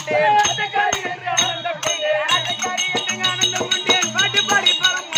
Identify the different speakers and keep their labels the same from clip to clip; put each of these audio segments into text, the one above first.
Speaker 1: கொண்டேன் ஆட்டக்காரி என்று ஆனந்தம் கொண்டேன் பாட்டு பாடி பரம்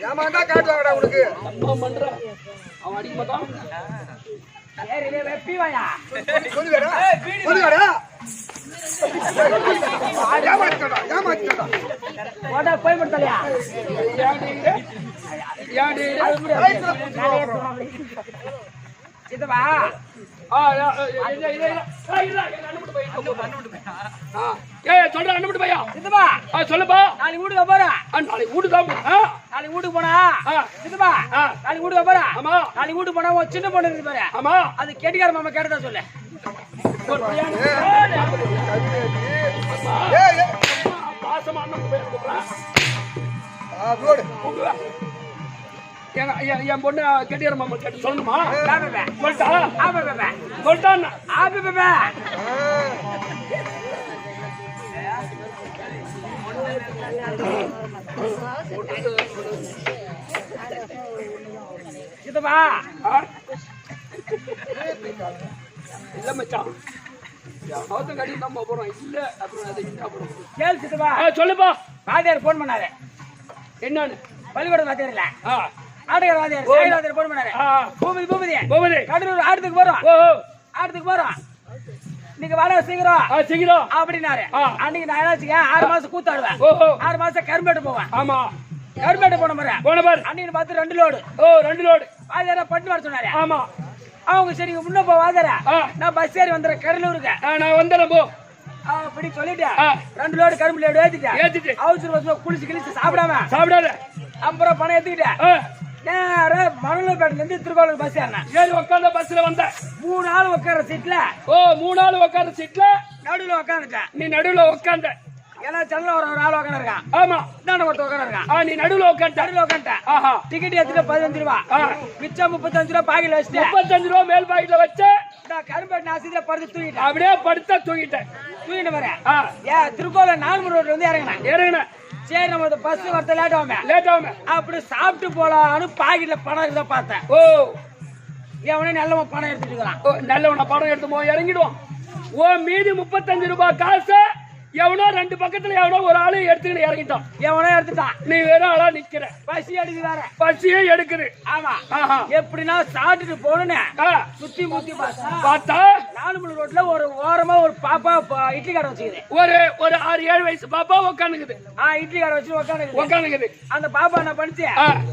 Speaker 2: ஏமாந்தா காட்டுவாங்கடா உனக்கு.
Speaker 1: அவன் அடிக்க மாட்டான்.
Speaker 2: சொல்லுங்கடா சொல்லுங்கடா. ஏமாத்திட்டா ஏமாத்திட்டா.
Speaker 1: ஓடா போய் மட்டலையா.
Speaker 2: யாடி
Speaker 1: இதுவா.
Speaker 2: சொல்ற அண்ணன் பையா
Speaker 1: இதுவா.
Speaker 2: சொல்லுப்பா.
Speaker 1: நாளைக்கு வீட்டுக்கு போறேன்.
Speaker 2: நாளைக்கு வீட்டுக்கு
Speaker 1: நாளைக்கு வீட்டுக்கு போனா இதுவா. நாளைக்கு வீட்டுக்கு போறேன். ஆமா நாளைக்கு வீட்டுக்கு போனா ஒரு சின்ன பொண்ணு இருக்கு பாரு. ஆமா அது கேட்டிக்கார மாமா கேட்டதா சொல்லு.
Speaker 2: பாசமா அண்ணன் என் பொண்ணு கெட்டியார மாமா கேட்டு சொல்லணுமா? சொல்லிட்டா சொல்லிட்டான்.
Speaker 1: இதுவா
Speaker 2: இல்ல மச்சான் அவத்த கடி நம்ம போறோம் இல்ல அப்புறம் அதை என்ன பண்ணுவோம்
Speaker 1: கேள் சித்தப்பா
Speaker 2: சொல்லுப்பா
Speaker 1: வாத்தியார் போன் பண்ணாரு
Speaker 2: என்னன்னு
Speaker 1: பள்ளிக்கூடம் வாத்தியார் இல்ல
Speaker 2: ஆ
Speaker 1: ஆடுகிற வாத்தியார் சைடு வாத்தியார் போன் பண்ணாரு பூபதி
Speaker 2: போகுது
Speaker 1: கடலூர் ஆட்டத்துக்கு போறோம் ஆட்டத்துக்கு போறோம் நீங்க வாடகை சீக்கிரம்
Speaker 2: சீக்கிரம்
Speaker 1: அப்படின்னாரு அன்னைக்கு நான் என்னாச்சுங்க 6 மாசம் கூத்தாடுவேன் 6 மாசம் கரும்பேட்டு போவேன்
Speaker 2: ஆமா
Speaker 1: கரும்பேட்டு போன பாரு அன்னைக்கு பார்த்து 2 லோடு
Speaker 2: 2 லோடு
Speaker 1: வாத்தியார பட்டு வர சொன்னாரு
Speaker 2: ஆமா
Speaker 1: அவங்க சரி முன்ன போ வாத்தியார நான் பஸ் ஏறி வந்துடுறேன் கடலூருக்கு
Speaker 2: நான் வந்துடுறேன் போ
Speaker 1: அப்படி சொல்லிட்டேன் 2 லோடு கரும்பு லோடு ஏத்திட்டேன் அவசர அவசரமா குளிச்சு கிழிச்சு சாப்பிடாத அப்புறம் பணம் ஏத்திக்கிட்டேன் நேர மணலூர்பேட்டில இருந்து திருக்கோளூர் பஸ் ஏறினேன்
Speaker 2: ஏறி உட்கார்ந்த பஸ்ல வந்த
Speaker 1: 3 ஆள் உட்கார்ற சீட்ல
Speaker 2: 3 ஆள் உட்கார்ற சீட்ல
Speaker 1: நடுவுல உட்கார்ந்துட்டேன்
Speaker 2: நீ நடுவுல உட்கார்ந்த
Speaker 1: ஏன்னா சென்னையில ஒரு ஆள் உட்கார்ந்து இருக்கான்
Speaker 2: ஆமா
Speaker 1: நான் ஒருத்தர் உட்கார்ந்து இருக்கான்
Speaker 2: நீ நடுவுல உட்கார்ந்துட்டேன்
Speaker 1: ஆஹா டிக்கெட் எடுத்துட்டு 15 ரூபாய் மிச்சம் 35 ரூபாய் பாக்கெட்ல வச்சுட்டு
Speaker 2: 35 ரூபாய் மேல் பாக்கெட்ல வச்சு
Speaker 1: நான் கரும்பேட்டு நாசில படுத்து தூங்கிட்டேன்
Speaker 2: அப்படியே படுத்தா தூங்கிட்ட
Speaker 1: வரேன் திருக்கோளூர் 4 ரோட்ல வந்து இறங்கினேன் சரி நம்ம பஸ் வரத லேட் ஆகுமே அப்படி சாப்பிட்டு போலான்னு பாக்கெட்ல பணம் இருந்தா பார்த்தேன் எவனே நல்லவன் பணம் எடுத்துட்டு இருக்கான்
Speaker 2: நல்லவன பணம் எடுத்து போய் இறங்கிடுவான் மீதி 35 ரூபாய் காசு எவனோ 2 பக்கத்துல எவனோ ஒரு ஆளு எடுத்துக்கிட்டு இறங்கிட்டான்
Speaker 1: எவனோ எடுத்துட்டான்
Speaker 2: நீ வேற ஆளா நிக்கிற
Speaker 1: பசி எடுக்கு வேற
Speaker 2: பசியே எடுக்குது
Speaker 1: ஆமா எப்படின்னா சாப்பிட்டுட்டு போனேன்னு சுத்தி முத்தி பார்த்தா 4 ரோட்ல ஒரு ஓரமா ஒரு பாப்பா இட்லி கடை வச்சுக்குது
Speaker 2: ஒரு 6-7 வயசு பாப்பா உட்காந்துக்குது
Speaker 1: இட்லி கடை வச்சு
Speaker 2: உட்காந்துக்குது
Speaker 1: அந்த பாப்பா என்ன பண்ணிச்சு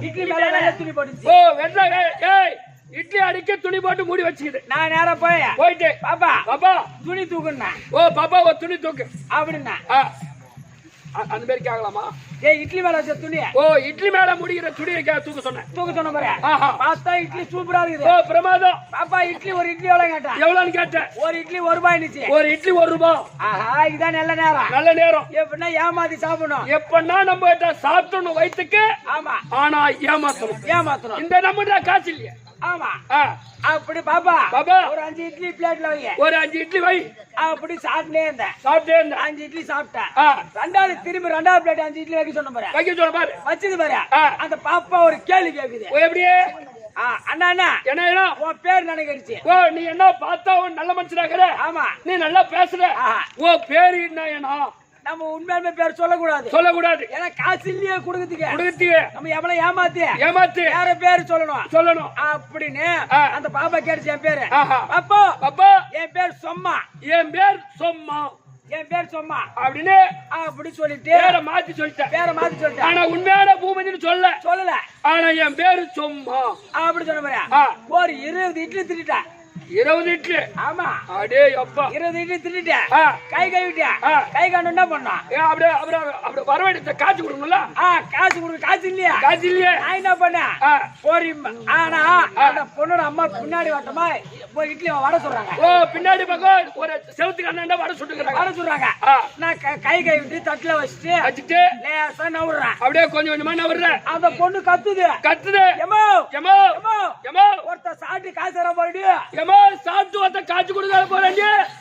Speaker 1: இட்லி மேல வெள்ளை துணி போட்டுச்சு
Speaker 2: இட்லி அடிக்க துணி போட்டு மூடி வச்சுக்குது
Speaker 1: நான் நேரா போயிட்டு பாப்பா துணி தூக்குன்னா
Speaker 2: பாப்பா ஒரு துணி தூக்கு
Speaker 1: அப்படின்னா
Speaker 2: அந்த பேர் கேட்கலாமா
Speaker 1: இட்லி மேல வச்ச துணி
Speaker 2: இட்லி மேல முடிகிற துணியை தூக்க சொன்ன
Speaker 1: பாரு பார்த்தா இட்லி சூப்பரா இருக்குது
Speaker 2: பிரமாதம்
Speaker 1: பாப்பா இட்லி ஒரு இட்லி எவ்வளவுன்னு கேட்டேன் ஒரு இட்லி 1 ரூபாய் இருந்துச்சு
Speaker 2: ஒரு இட்லி 1 ரூபாய்
Speaker 1: இதான் நல்ல நேரம் எப்படின்னா ஏமாத்தி சாப்பிடணும்
Speaker 2: எப்படின்னா நம்ம சாப்பிட்டணும் வயிற்றுக்கு
Speaker 1: ஆமா
Speaker 2: ஆனா ஏமாத்தணும் இந்த நம்ம காசு இல்லையா
Speaker 1: ஆமா அப்படி பாப்பா ஒரு 5 இட்லி பிளேட்ல வை
Speaker 2: ஒரு 5 இட்லி வை
Speaker 1: அப்படி சாப்பிட்டே இருந்தேன் 5 இட்லி சாப்பிட்டேன் திரும்பி 2வது பிளேட் 5 இட்லி வைக்க சொன்ன பாரு வச்சது பாரு அந்த பாப்பா ஒரு கேள்வி கேக்குது
Speaker 2: எப்படியே
Speaker 1: அண்ணா
Speaker 2: என்ன
Speaker 1: உன் பேர் நினைக்கிடுச்சு
Speaker 2: நீ என்ன பார்த்தா நல்ல மனுஷனாகிற
Speaker 1: ஆமா
Speaker 2: நீ நல்லா பேசுற உன் பேரு என்ன
Speaker 1: நம்ம உண்மையாலுமே பேர் சொல்லக்கூடாது ஏன்னா காசு இல்லையே கொடுக்கறதுக்கு நம்ம எவ்வளவு ஏமாத்தி வேற பேரு சொல்லணும் அப்படின்னு அந்த பாப்பா கேட்டுச்சு என் பேரு அப்போ என் பேர் சொம்மா
Speaker 2: அப்படின்னு
Speaker 1: அப்படி சொல்லிட்டு
Speaker 2: பேரை மாத்தி சொல்லிட்டேன் ஆனா உண்மையான பூமதினு சொல்லல ஆனா என் பேரு சொம்மா
Speaker 1: அப்படி சொன்ன பாரு ஒரு 20 இட்லி திட்டா
Speaker 2: 20 இட்லி
Speaker 1: ஆமா
Speaker 2: அடே அப்பா
Speaker 1: 20 இட்லி தின்னுட்டேன் கை கழுவிட்டேன் கை கழுவி என்ன பண்ணா
Speaker 2: அப்படியே வரவேண்டிய காசு கொடுக்கணும்ல
Speaker 1: காசு இல்லையா நான் என்ன பண்ணேன் ஆனா அந்த பொண்ணோட அம்மா பின்னாடி வட்டமா போய் இட்லி வடை சொல்றாங்க
Speaker 2: பின்னாடி பக்கம் ஒரு செவத்துக்கு அண்ணா வடை சொல்றாங்க
Speaker 1: நான் கை கழுவிட்டு தட்டுல வச்சுட்டு லேசா நவுறேன் அப்படியே கொஞ்சமா நவுறேன் அந்த பொண்ணு கத்துது எமோ ஒருத்த சாப்பிட்டு காசு தர போயிடு
Speaker 2: சாப்பிட்டு ஒருத்த காசு கொடுக்க போறேன்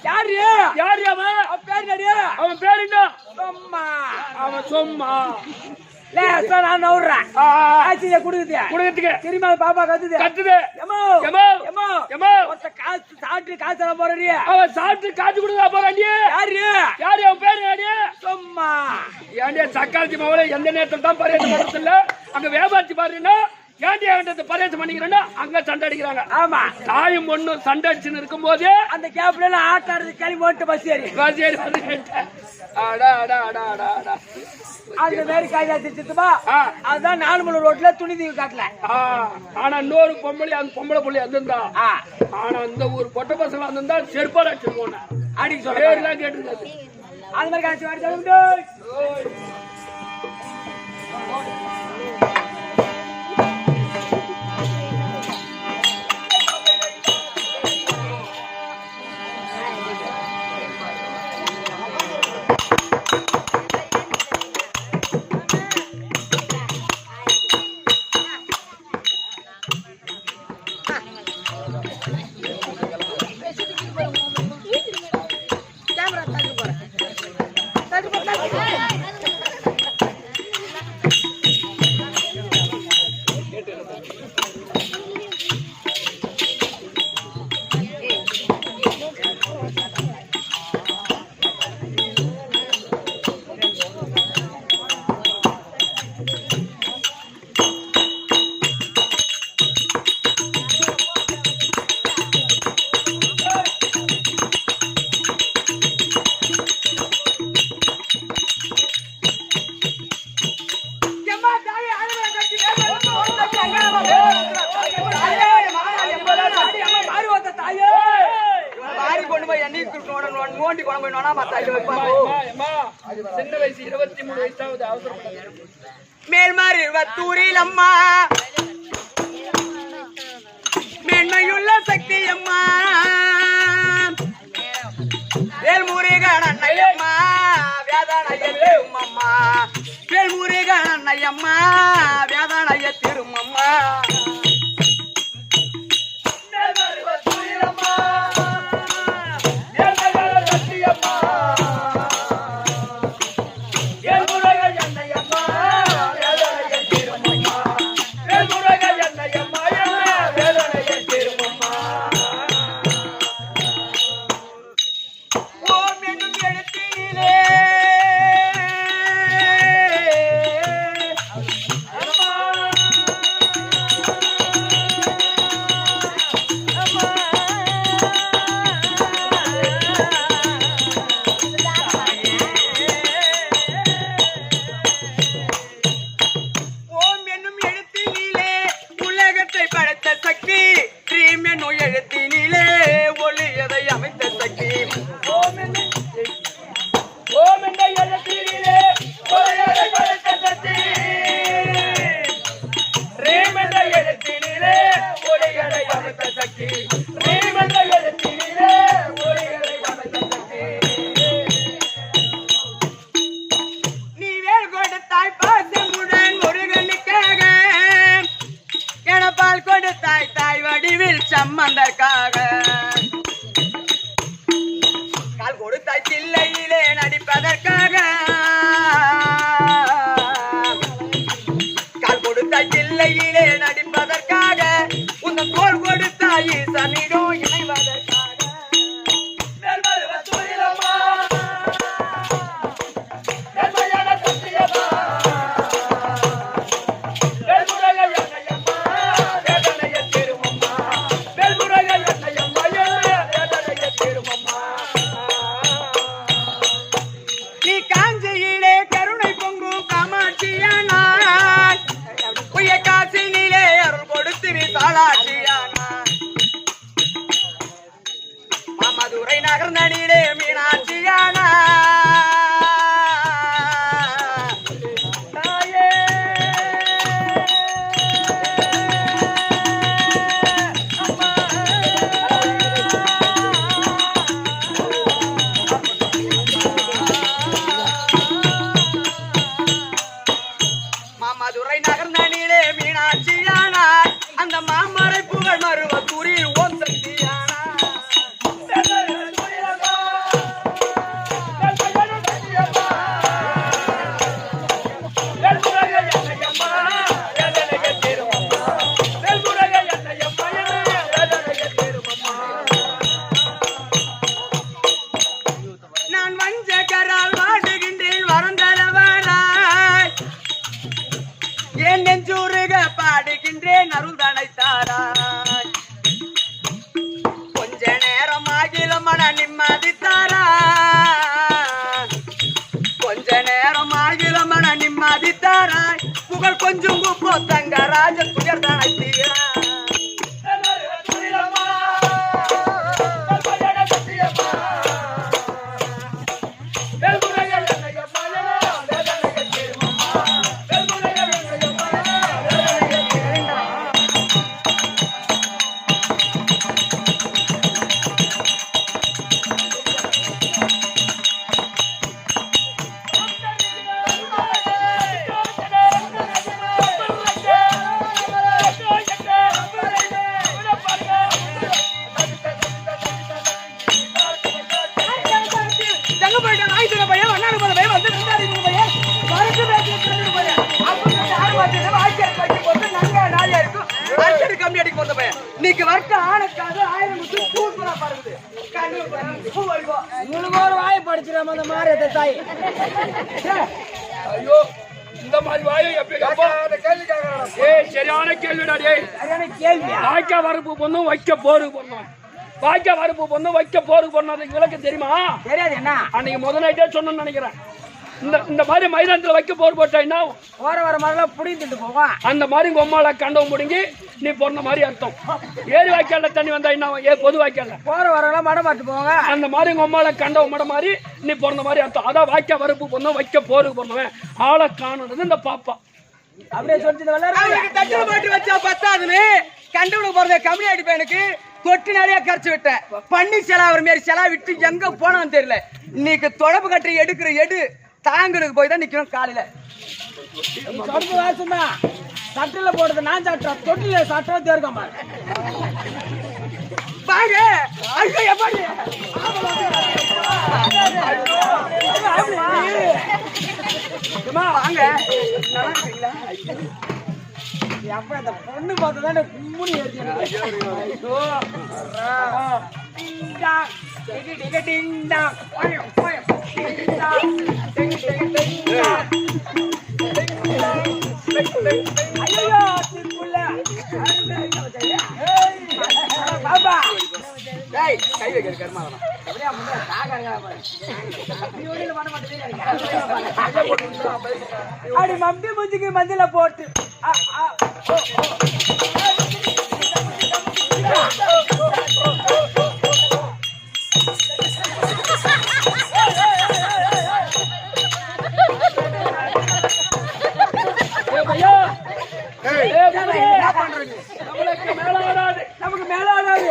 Speaker 2: யாரு அவன் பேர் என்ன சொம்மா
Speaker 1: லேசா நான் நவுறேன் ஆச்சிய குடுக்குது திரும்ப பாப்பா கத்துது ஒருத்த காசு சாப்பிட்டு காசு தர போறேன்
Speaker 2: அவன் சாப்பிட்டு காசு கொடுக்க போறான் யாரு அவன் பேரு
Speaker 1: சொம்மா
Speaker 2: ஏன்டியா சக்காலத்தி மாவுல எந்த நேரத்துல தான் பரியாசம் பண்றது இல்ல அங்க வியாபாரத்தி பாருன்னா ஏன்டியா பரியாசம் பண்ணிக்கிறேன்னா அங்க சண்டை அடிக்கிறாங்க
Speaker 1: ஆமா
Speaker 2: தாயும் ஒண்ணு சண்டை அடிச்சுன்னு இருக்கும் போது
Speaker 1: அந்த கேப்ல ஆட்டாடுறது கிளம்பி ஓட்டு பஸ் ஏறி அந்த மாதிரி காய்கறி திட்டுமா அதுதான் 4 ரோட்ல துணி தீவு காட்டல
Speaker 2: ஆனா இன்னொரு பொம்பளை அந்த பொம்பளை புள்ளி வந்திருந்தா ஆனா அந்த ஒரு பொட்டை பசங்க வந்திருந்தா செருப்பாடு அடிச்சு போன
Speaker 1: அடிக்க சொல்ல
Speaker 2: கேட்டு
Speaker 1: அது மாதிரி காய்ச்சி மோண்டி குழம்பு வேணும்னா மத்த இது வைப்பாங்க.
Speaker 2: சின்ன வயசு 23 வயசாவது அவசரப்படாது.
Speaker 1: மேல்மருவத்தூரில் அம்மா மேன்மையுள்ள சக்தி அம்மா வேல்முருகன் அண்ணையம்மா வேதனைய திருமம்மா வேல்முருகன் அண்ணையம்மா வேதனைய திருமம்மா சம்பந்தக்காக கால் கொடுத்தாய் சில்லையிலே நடிப்பதற்காக கால் கொடுத்தாய் சில்லையிலே நடிப்பதற்காக உங்கள் தோல் கொடுத்தாய் சனிடம் இணைவதற்காக மதுரை நகர் நடிலே மீனாட்சியானா மதுரை நகர் நடிலே மீனாட்சியானா அந்த மாமரை புகழ் மருவத்தூரில் ஓம் சக்தியானா நான் வஞ்சகரால் வாடுகின்றேன் வரந்தரவராய் என் நெஞ்சூருக பாடுகின்றேன் அருள்தனை தாராய் கொஞ்ச நேரம் ஆகில மன நிம்மதி தாராய் கொஞ்ச நேரம் ஆகில மன நிம்மதி தாராய் புகழ் கொஞ்சம் குப்போ தங்கராஜ புகழ்தனை தீராய் இன்னைக்கு வர்க்க ஆனக்காக 1000 பூக்குறா பாருங்க பூ வைவோ முழுமோர் வாய் படிச்சிராம அந்த மாரே தாய்
Speaker 2: ஐயோ இந்த மாதிரி வாயை எப்ப அப்பா அந்த கேள்வி கேக்குறான் ஏய் சரியான கேள்விடா டேய்
Speaker 1: சரியான கேள்வியா
Speaker 2: வாய்க்கா வரப்பு பொண்ணும் வைக்க போரு பொண்ணும் வாய்க்கா வரப்பு பொண்ணும் வைக்க போரு பொண்ணு அதுக்கு விளக்கம் தெரியுமா
Speaker 1: தெரியாது என்ன
Speaker 2: அன்னைக்கு முதல் நைட்டே சொன்னேன்னு நினைக்கிறேன் இந்த மாதிரி மைதானத்துல வைக்க போர் போட்டா
Speaker 1: போற வர மாதிரிலாம் புடிங்கிட்டு போவான்.
Speaker 2: அந்த மாதிரி கொம்மால கண்டவன் முடிங்கி நீ பொண்ண மாதிரி அர்த்தம். ஏரி வாய்க்கால தண்ணி வந்தா என்ன பொது வாய்க்கால
Speaker 1: போற வரலாம் மடம் மாட்டு போவாங்க.
Speaker 2: அந்த மாதிரி கொம்மால கண்டவன் மட மாதிரி நீ பொண்ண மாதிரி அர்த்தம். அதான் வாய்க்கா வரப்பு பொண்ணு வைக்க போருக்கு பொண்ணுவன் ஆளை காணுறது இந்த பாப்பா.
Speaker 1: அப்படியே சொல்லிட்டு தட்டுல போட்டு வச்சா பத்தாதுன்னு கண்டுபிடி போறத கம்மி அடிப்பேன். எனக்கு தொட்டு நிறைய கரைச்சு விட்டேன். பண்ணி செலாவர மாரி செலா விட்டு எங்க போனான்னு தெரியல. இன்னைக்கு தொடப்பு கட்டி எடுக்கிற எடு தாங்களுக்கு போய் தான் நிக்கணும். காலையில தொடப்பு வாசம் தான் தட்டுல போடுறது நான் சாப்பிட்டேன். தொட்டில சாப்பிட்டா தேர்க்கமா பாங்க. ஐயோ எப்பாடி வாங்க. அப்ப அந்த பொண்ணு பார்த்ததானே கும்முனி பாபா கை வைக்கிற கர்மா அடி மம்பி முஞ்சுக்கு மஞ்சள போட்டு நமக்கு மேல ஆடாது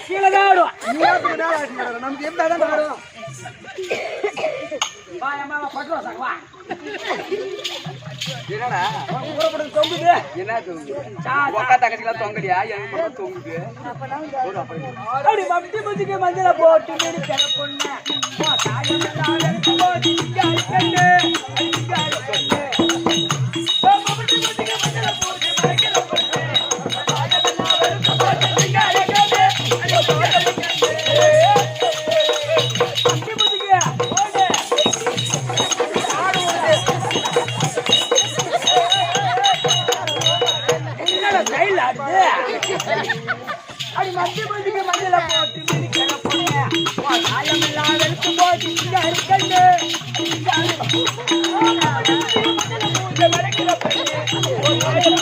Speaker 1: கீழே தான் ஆடும். நமக்கு எப்படி ஆடும் மஞ்சள போட்டு அடி மத்திய மந்திக்கு மஞ்சள போட்டு மிதிக்கிற பொண்ணு ஆயமெல்லாம் வெளுத்து போட்டு இங்க இருக்கண்டு மறைக்கிற பொண்ணு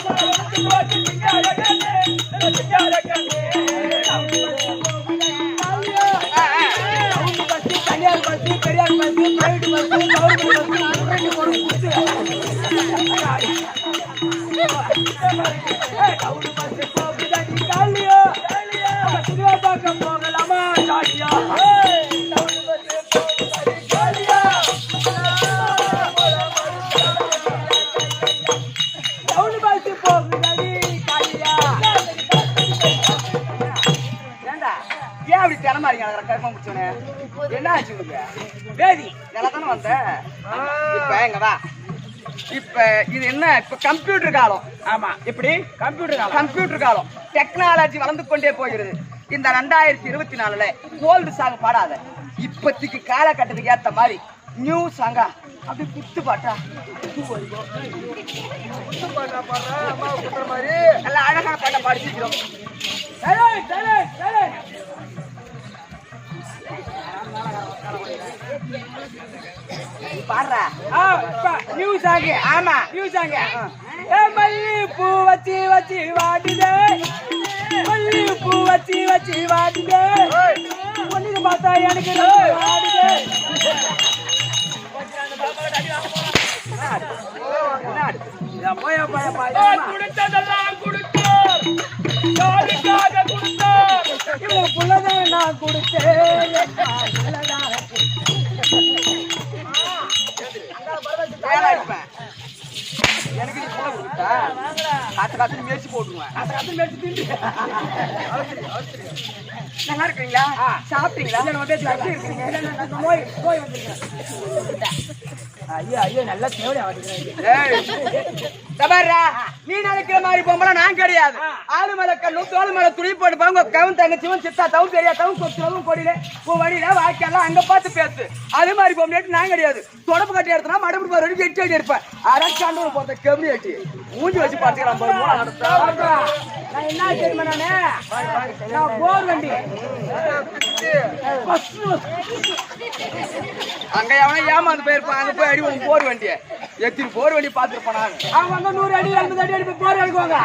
Speaker 1: தனியார் bus Periyar bus private bus government போகலாமா ஜாலியா ஏன் அப்படி தினமாறீங்க கருப்பா முடிச்சோன்னு என்ன ஆச்சு வேதி நல்லா தானே வந்த இப்ப எங்கடா இப்ப இது என்ன இப்ப கம்ப்யூட்டர் காலம். ஆமா இப்படி கம்ப்யூட்டர் காலம் டெக்னாலஜி வளர்ந்து கொண்டே போகிறது. இந்த 2024 கோல்டு சாங் பாடாத. இப்பத்திக்கு காலகட்டத்துக்கு ஏத்த மாதிரி நியூ சாங்கா அப்படி குத்து பாட்டா எல்லாம் அழகான பாட்டா பாடிச்சிக்கிறோம். பாடுறா நியூஸ் ஆகு. ஆமா நியூஸ் ஆங்க. மல்லி பூ வச்சு வச்சு வாடுதே மல்லி பூ வச்சு வச்சு வாடுதே பொண்ணுக்கு பார்த்தா எனக்கு வாடுதே. போயா போயா போயா கொடுத்ததெல்லாம் கொடுத்தோம் இவ்வளவு புள்ளதான் நான் கொடுத்தேன். எனக்கு நீ புள்ள கொடுத்தா காத்து காத்து மேய்ச்சி போட்டுருவேன். நல்லா இருக்கீங்களா? சாப்பிட்டீங்களா? நோய் நோய் வந்துருக்கேன். ஐயோ ஐயோ நல்லா தேவையா நீ நினைக்கிற மாதிரி பொம்பளை நான் கிடையாது. ஆளு மலை கண்ணும் தோல் மலை துணி போட்டு பாங்க கவன் தங்கச்சிவன் சித்தா தவும் தெரியா தவும் கொத்தவும் கொடியில உன் வழியில வாய்க்கெல்லாம் அங்க பார்த்து பேசு. அது மாதிரி பொம்பளை நான் கிடையாது. தொடப்பு கட்டி எடுத்தனா மடப்பு பாரு எட்டு அடி எடுப்பேன். அரக்காண்டு போட்ட கெமி அட்டி மூஞ்சி வச்சு பாத்துக்கலாம். நான் என்ன தெரியுமா நானு போர் வண்டி
Speaker 3: அங்க எவனா ஏமாந்து போயிருப்பான். அங்க போய் அடி உன் போர் வண்டிய எத்தனை போர் வண்டி பாத்துருப்பான்.
Speaker 1: அவங்க வந்து 100 அடி 80 அடி அடி போர் அடிக்குவாங்க.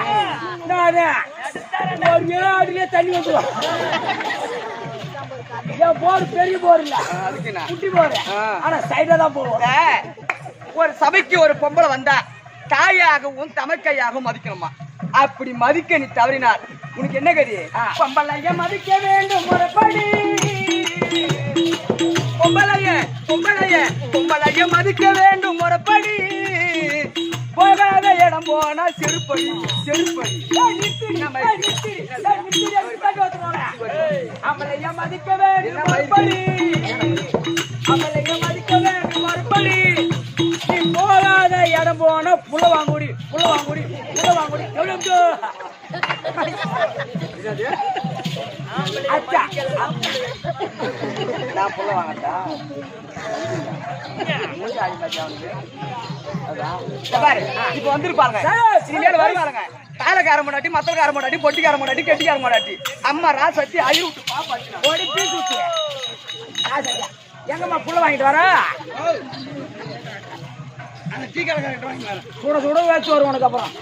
Speaker 1: ஒரு அடியிலே தண்ணி வந்துடும். ஏன் போர் பெரிய போர் இல்ல,
Speaker 3: அதுக்கு
Speaker 1: குட்டி போர். ஆனா சைடா தான் போவோம்.
Speaker 3: ஒரு சபைக்கு ஒரு பொம்பளை வந்தா தாயாகவும் தமக்கையாகவும் மதிக்கணுமா. அப்படி மதிக்க நீ தவறினார் உனக்கு என்ன கதி?
Speaker 1: பொம்பளைய மதிக்க வேண்டும் முறைப்படி.
Speaker 3: பொம்பளைய பொம்பளைய பொம்பளைய மதிக்க வேண்டும் முறைப்படி. போகாத இடம் போனா செருப்படி செருப்படி.
Speaker 1: அவளைய மதிக்க வேண்டும் முறைப்படி. அவளைய மதிக்க வேண்டும் முறைப்படி. நீ போகாத இடம் போனா புலவாங்குடி புலவாங்குடி புலவாங்குடி. அச்சா
Speaker 3: நான் புள்ள வாங்கட்டா இப்ப வந்துருப்பாங்க. வருவாங்க தாளக்கார மாட்டாட்டி மத்தக்கார மாட்டாட்டி பொட்டிக்கார மாட்டாட்டி கெட்டிக்கார மாட்டாட்டி அம்மா ராசத்தி அயிர் விட்டு பாப்பாச்சு.
Speaker 1: எங்கம்மா புள்ள வாங்கிட்டு வர? சுட சுட வச்சு வரும் உனக்கு. அப்புறம்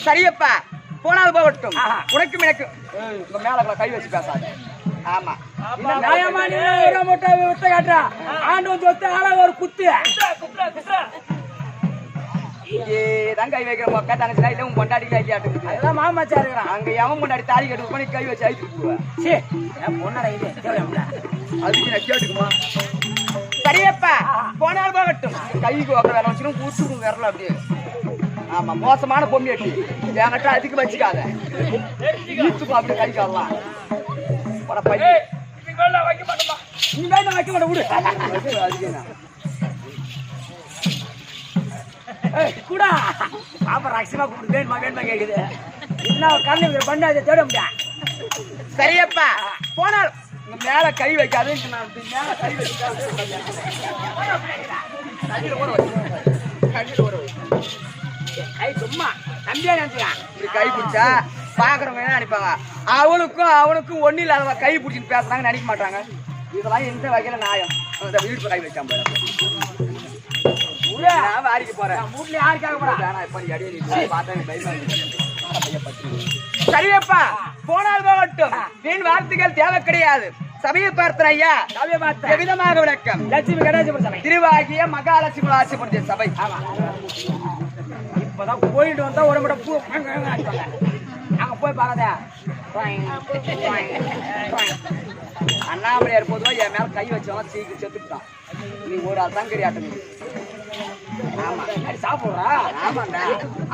Speaker 3: சரியப்பா போனால் போகட்டும். உனக்கும் எனக்கு உங்க மேல கை வச்சு பேசாது. ஆமா
Speaker 1: வித்த காட்டுறா. ஆண்டு வந்து வச்சு ஆளா ஒரு குத்து
Speaker 3: தான் கை வைக்கிற மொக்கா தங்கச்சினா இல்ல உன் பொண்டாடி கை காட்டுது.
Speaker 1: அதெல்லாம் மாமாச்சா இருக்கிறான்.
Speaker 3: அங்க எவன் பொண்டாடி தாலி கட்டு பண்ணி கை வச்சு அழிச்சு
Speaker 1: பொண்ணடா இது
Speaker 3: அதுக்கு நான் கேட்டுக்குமா? சரியப்பா போனால் போகட்டும். கைக்கு வைக்கிற வேலை வச்சுக்கணும் கூட்டு வரல அப்படியே. ஆமா மோசமான பொம்மியாட்டி என்கிட்ட அதுக்கு வச்சுக்காத. ஈத்துக்கும் அப்படி கை காடலாம்.
Speaker 1: வைக்க மாட்டேன் விடு. கூட பாப்பா ரகசியமா கூப்பிட்டு வேணுமா வேணுமா கேக்குது. என்ன கண்ணு பண்ணாத தேட முடியா?
Speaker 3: சரியப்பா போனால் மேல கை வைக்காது. மேல கை வைக்காது.
Speaker 1: கை சும்மா நம்பியா நினைச்சுக்கான்.
Speaker 3: இப்படி கை பிடிச்சா பாக்குறவங்க என்ன நினைப்பாங்க? அவனுக்கும் ஒண்ணு இல்லாத கை பிடிச்சிட்டு பேசுறாங்க நினைக்க மாட்டாங்க. இதெல்லாம் எந்த வகையில நியாயம்? வீட்டு கை வச்சான் பாரு. வாரிக்க போறேன்.
Speaker 1: வீட்டுல யாருக்காக
Speaker 3: சரியப்பா போனால் போகட்டும். வீண் வார்த்தைகள் தேவை கிடையாது. சபையை பார்த்தன ஐயா விதமாக விளக்கம்.
Speaker 1: லட்சுமி கடாட்சிபுரம் சபை
Speaker 3: திருவாகிய மகாலட்சுமி ஆட்சிபுரத்திய சபை.
Speaker 1: இப்பதான் போயிட்டு வந்தா ஒரு முறை பூ அங்க போய் பாக்காத.
Speaker 3: அண்ணாமலையார் பொதுவா என் மேல கை வச்சவன் சீக்கிரம் செத்துட்டான். நீ ஒரு அசங்கரி ஆட்டம். ஆமா
Speaker 1: சாப்பிடுறா.
Speaker 3: ஆமாண்டா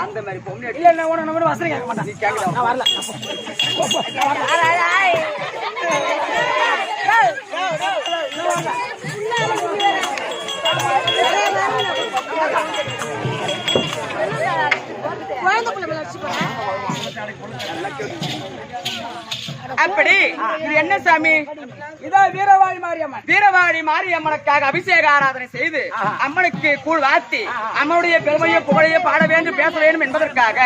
Speaker 3: அந்த மாதிரி பொண்ணு
Speaker 1: இல்ல நான் உன நம்பர் வசனம் கேட்க மாட்டேன்.
Speaker 3: நீ கேட்கலாம்.
Speaker 1: நான் வரல.
Speaker 3: அப்படி இது என்ன சாமி?
Speaker 1: இதான் வீரவாழி மாரியம்மன்.
Speaker 3: வீரவாழி மாரியம்மனுக்காக அபிஷேக ஆராதனை செய்து அம்மனுக்கு கூழ் வாத்தி அம்மனுடைய பெருமையை புகழையை பாட வேண்டும் பேச வேண்டும் என்பதற்காக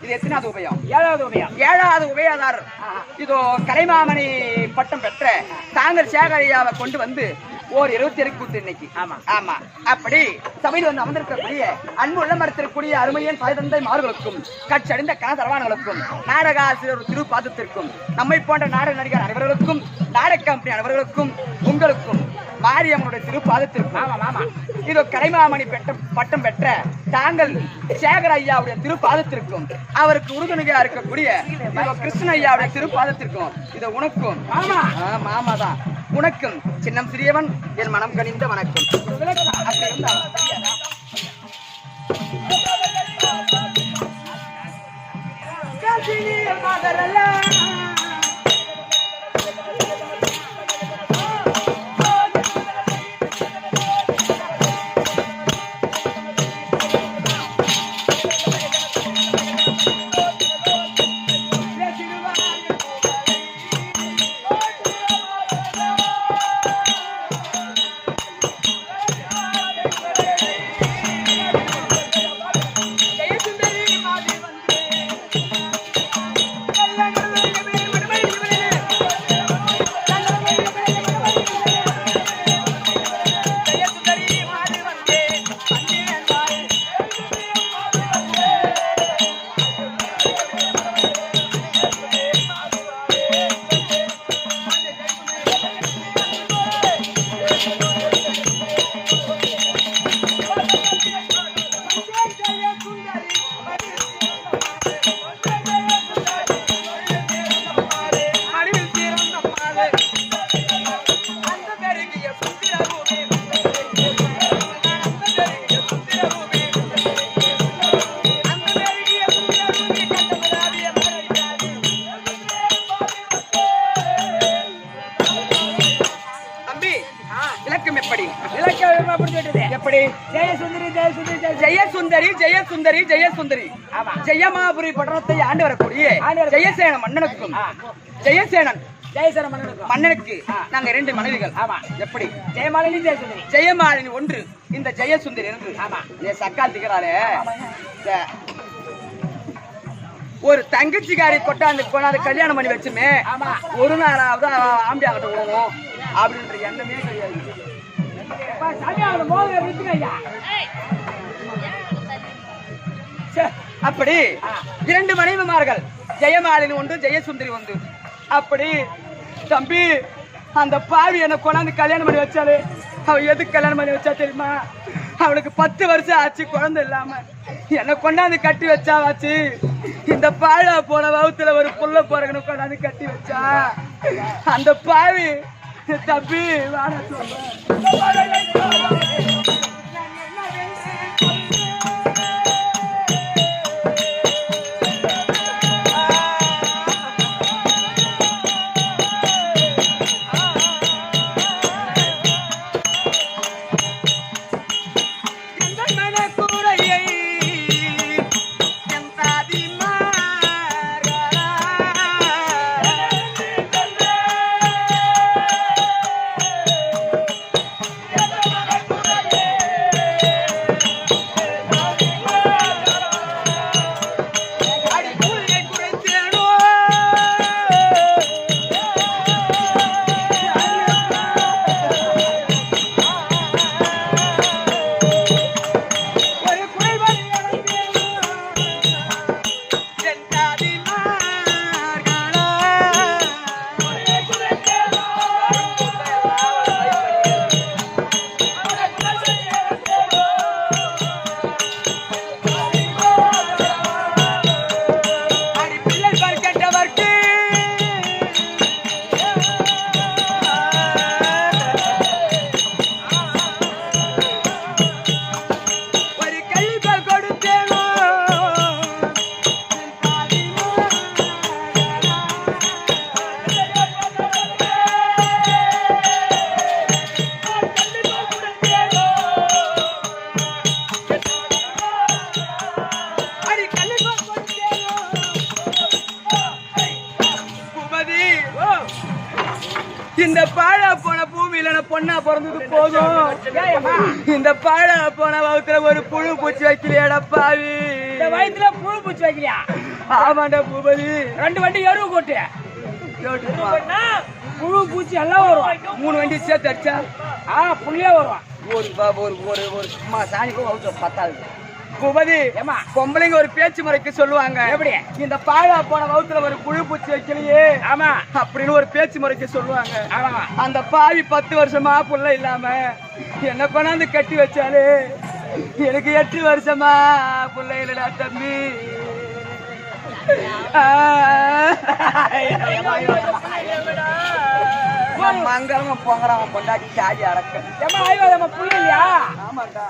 Speaker 3: இது எத்தனாவது உபயம்?
Speaker 1: 7வது உபயம்.
Speaker 3: 7வது உபயதாரர் இதோ கலைமாமணி பட்டம் பெற்ற தாங்கர் சேகரையாவை கொண்டு வந்து ஓர் 27 கூத்து இன்னைக்கு. ஆமா அப்படி சபையில் வந்து அமர்ந்திருக்கக்கூடிய அன்பு உள்ள மரத்திற்குரிய அருமையின் பலதந்தை மார்களுக்கும் கட்சடைந்த கனதரவான்களுக்கும் நாடக ஆசிரியர் திருப்பாதத்திற்கும் நம்மை போன்ற நாடக நடிகர் அனைவர்களுக்கும் நாடக கம்பெனி அனைவர்களுக்கும் உங்களுக்கும் மாரியம்மனுடைய திருப்பாதத்திற்கும் இதோ கலைமாமணி பட்டம் பெற்ற தாங்கள் சேகர் ஐயாவுடைய திருப்பாதத்திற்கும் அவருக்கு உறுதுணையா இருக்கக்கூடிய கிருஷ்ண ஐயாவுடைய திருப்பாதத்திற்கும் இதோ உனக்கும் மாமாதான் உனக்கும் சின்னம் சிறியவன் என் மனம் கனிந்த வணக்கம். ஜெயசுந்தரி ஜெயசுந்தரி ஜெயமாபுரி பட்டணத்தை ஆண்டு வரக்கூடிய ஜெயசேன மன்னனுக்கும் ஜெயசேனன் மன்னனுக்கு நாங்க 2 மனைவிகள். ஆமா. எப்படி? ஜெயமாலினி ஜெயசுந்தரி. ஜெயமாலினி ஒன்று, இந்த ஜெயசுந்தரி என்று. ஆமா. சக்கால் திகறாளே ஒரு தங்கச்சிக்காரி கொண்டாந்து கல்யாணம் பண்ணி வச்சுமே ஒரு நாளாவது ஆம்பி ஆகட்ட போவோம் அப்படின்ற எண்ணமே கிடையாது. அப்படி 2 மனைவிமார்கள், ஜெயமாலினி ஒன்று ஜெயசுந்தரி ஒன்று. அப்படி தம்பி அந்த பாவி என்ன கொண்டாந்து கல்யாணம் பண்ணி வச்சாலே அவ எதுக்கு கல்யாணம் பண்ணி வச்சா தெரியுமா? அவளுக்கு 10 வருஷம் ஆச்சு குழந்தை இல்லாம என்ன கொண்டாந்து கட்டி வச்சாவாச்சு. இந்த பாழா போன வகுத்துல ஒரு புள்ள போறகன்னு கொண்டாந்து கட்டி வச்சா அந்த பாவி தம்பி வாட சொல்ல இந்த பாழா போன பூமியில பொண்ணா பிறந்தது போதும். இந்த பாழா போன வகுத்துல ஒரு புழு பூச்சி வைக்கலையாடா பாவி. இந்த வயிற்றுல புழு பூச்சி வைக்கலையா? ஆமாண்டா பூபதி. 2 வண்டி எருவு கொட்டு புழு பூச்சி எல்லாம் வரும். 3 வண்டி சேர்த்து அடிச்சா புள்ளியா வரும். ஒரு சாணிக்கும் வகுத்துல 10 பூபதி. பொம்பளைங்க ஒரு பேச்சு முறைக்கு சொல்லுவாங்க, எப்படி இந்த பாழா போன வகுத்துல ஒரு புழு பூச்சி வைக்கலையே ஆமா அப்படின்னு ஒரு பேச்சு முறைக்கு சொல்லுவாங்க. அந்த பாவி 10 வருஷமா புள்ள இல்லாம என்ன கொண்டாந்து கட்டி வச்சாலே எனக்கு 8 வருஷமா புள்ள இல்லடா தம்பி. மங்களமா பொங்கறான் பொண்டாட்டி சாடி அடக்க புள்ள இல்லையா? ஆமாண்டா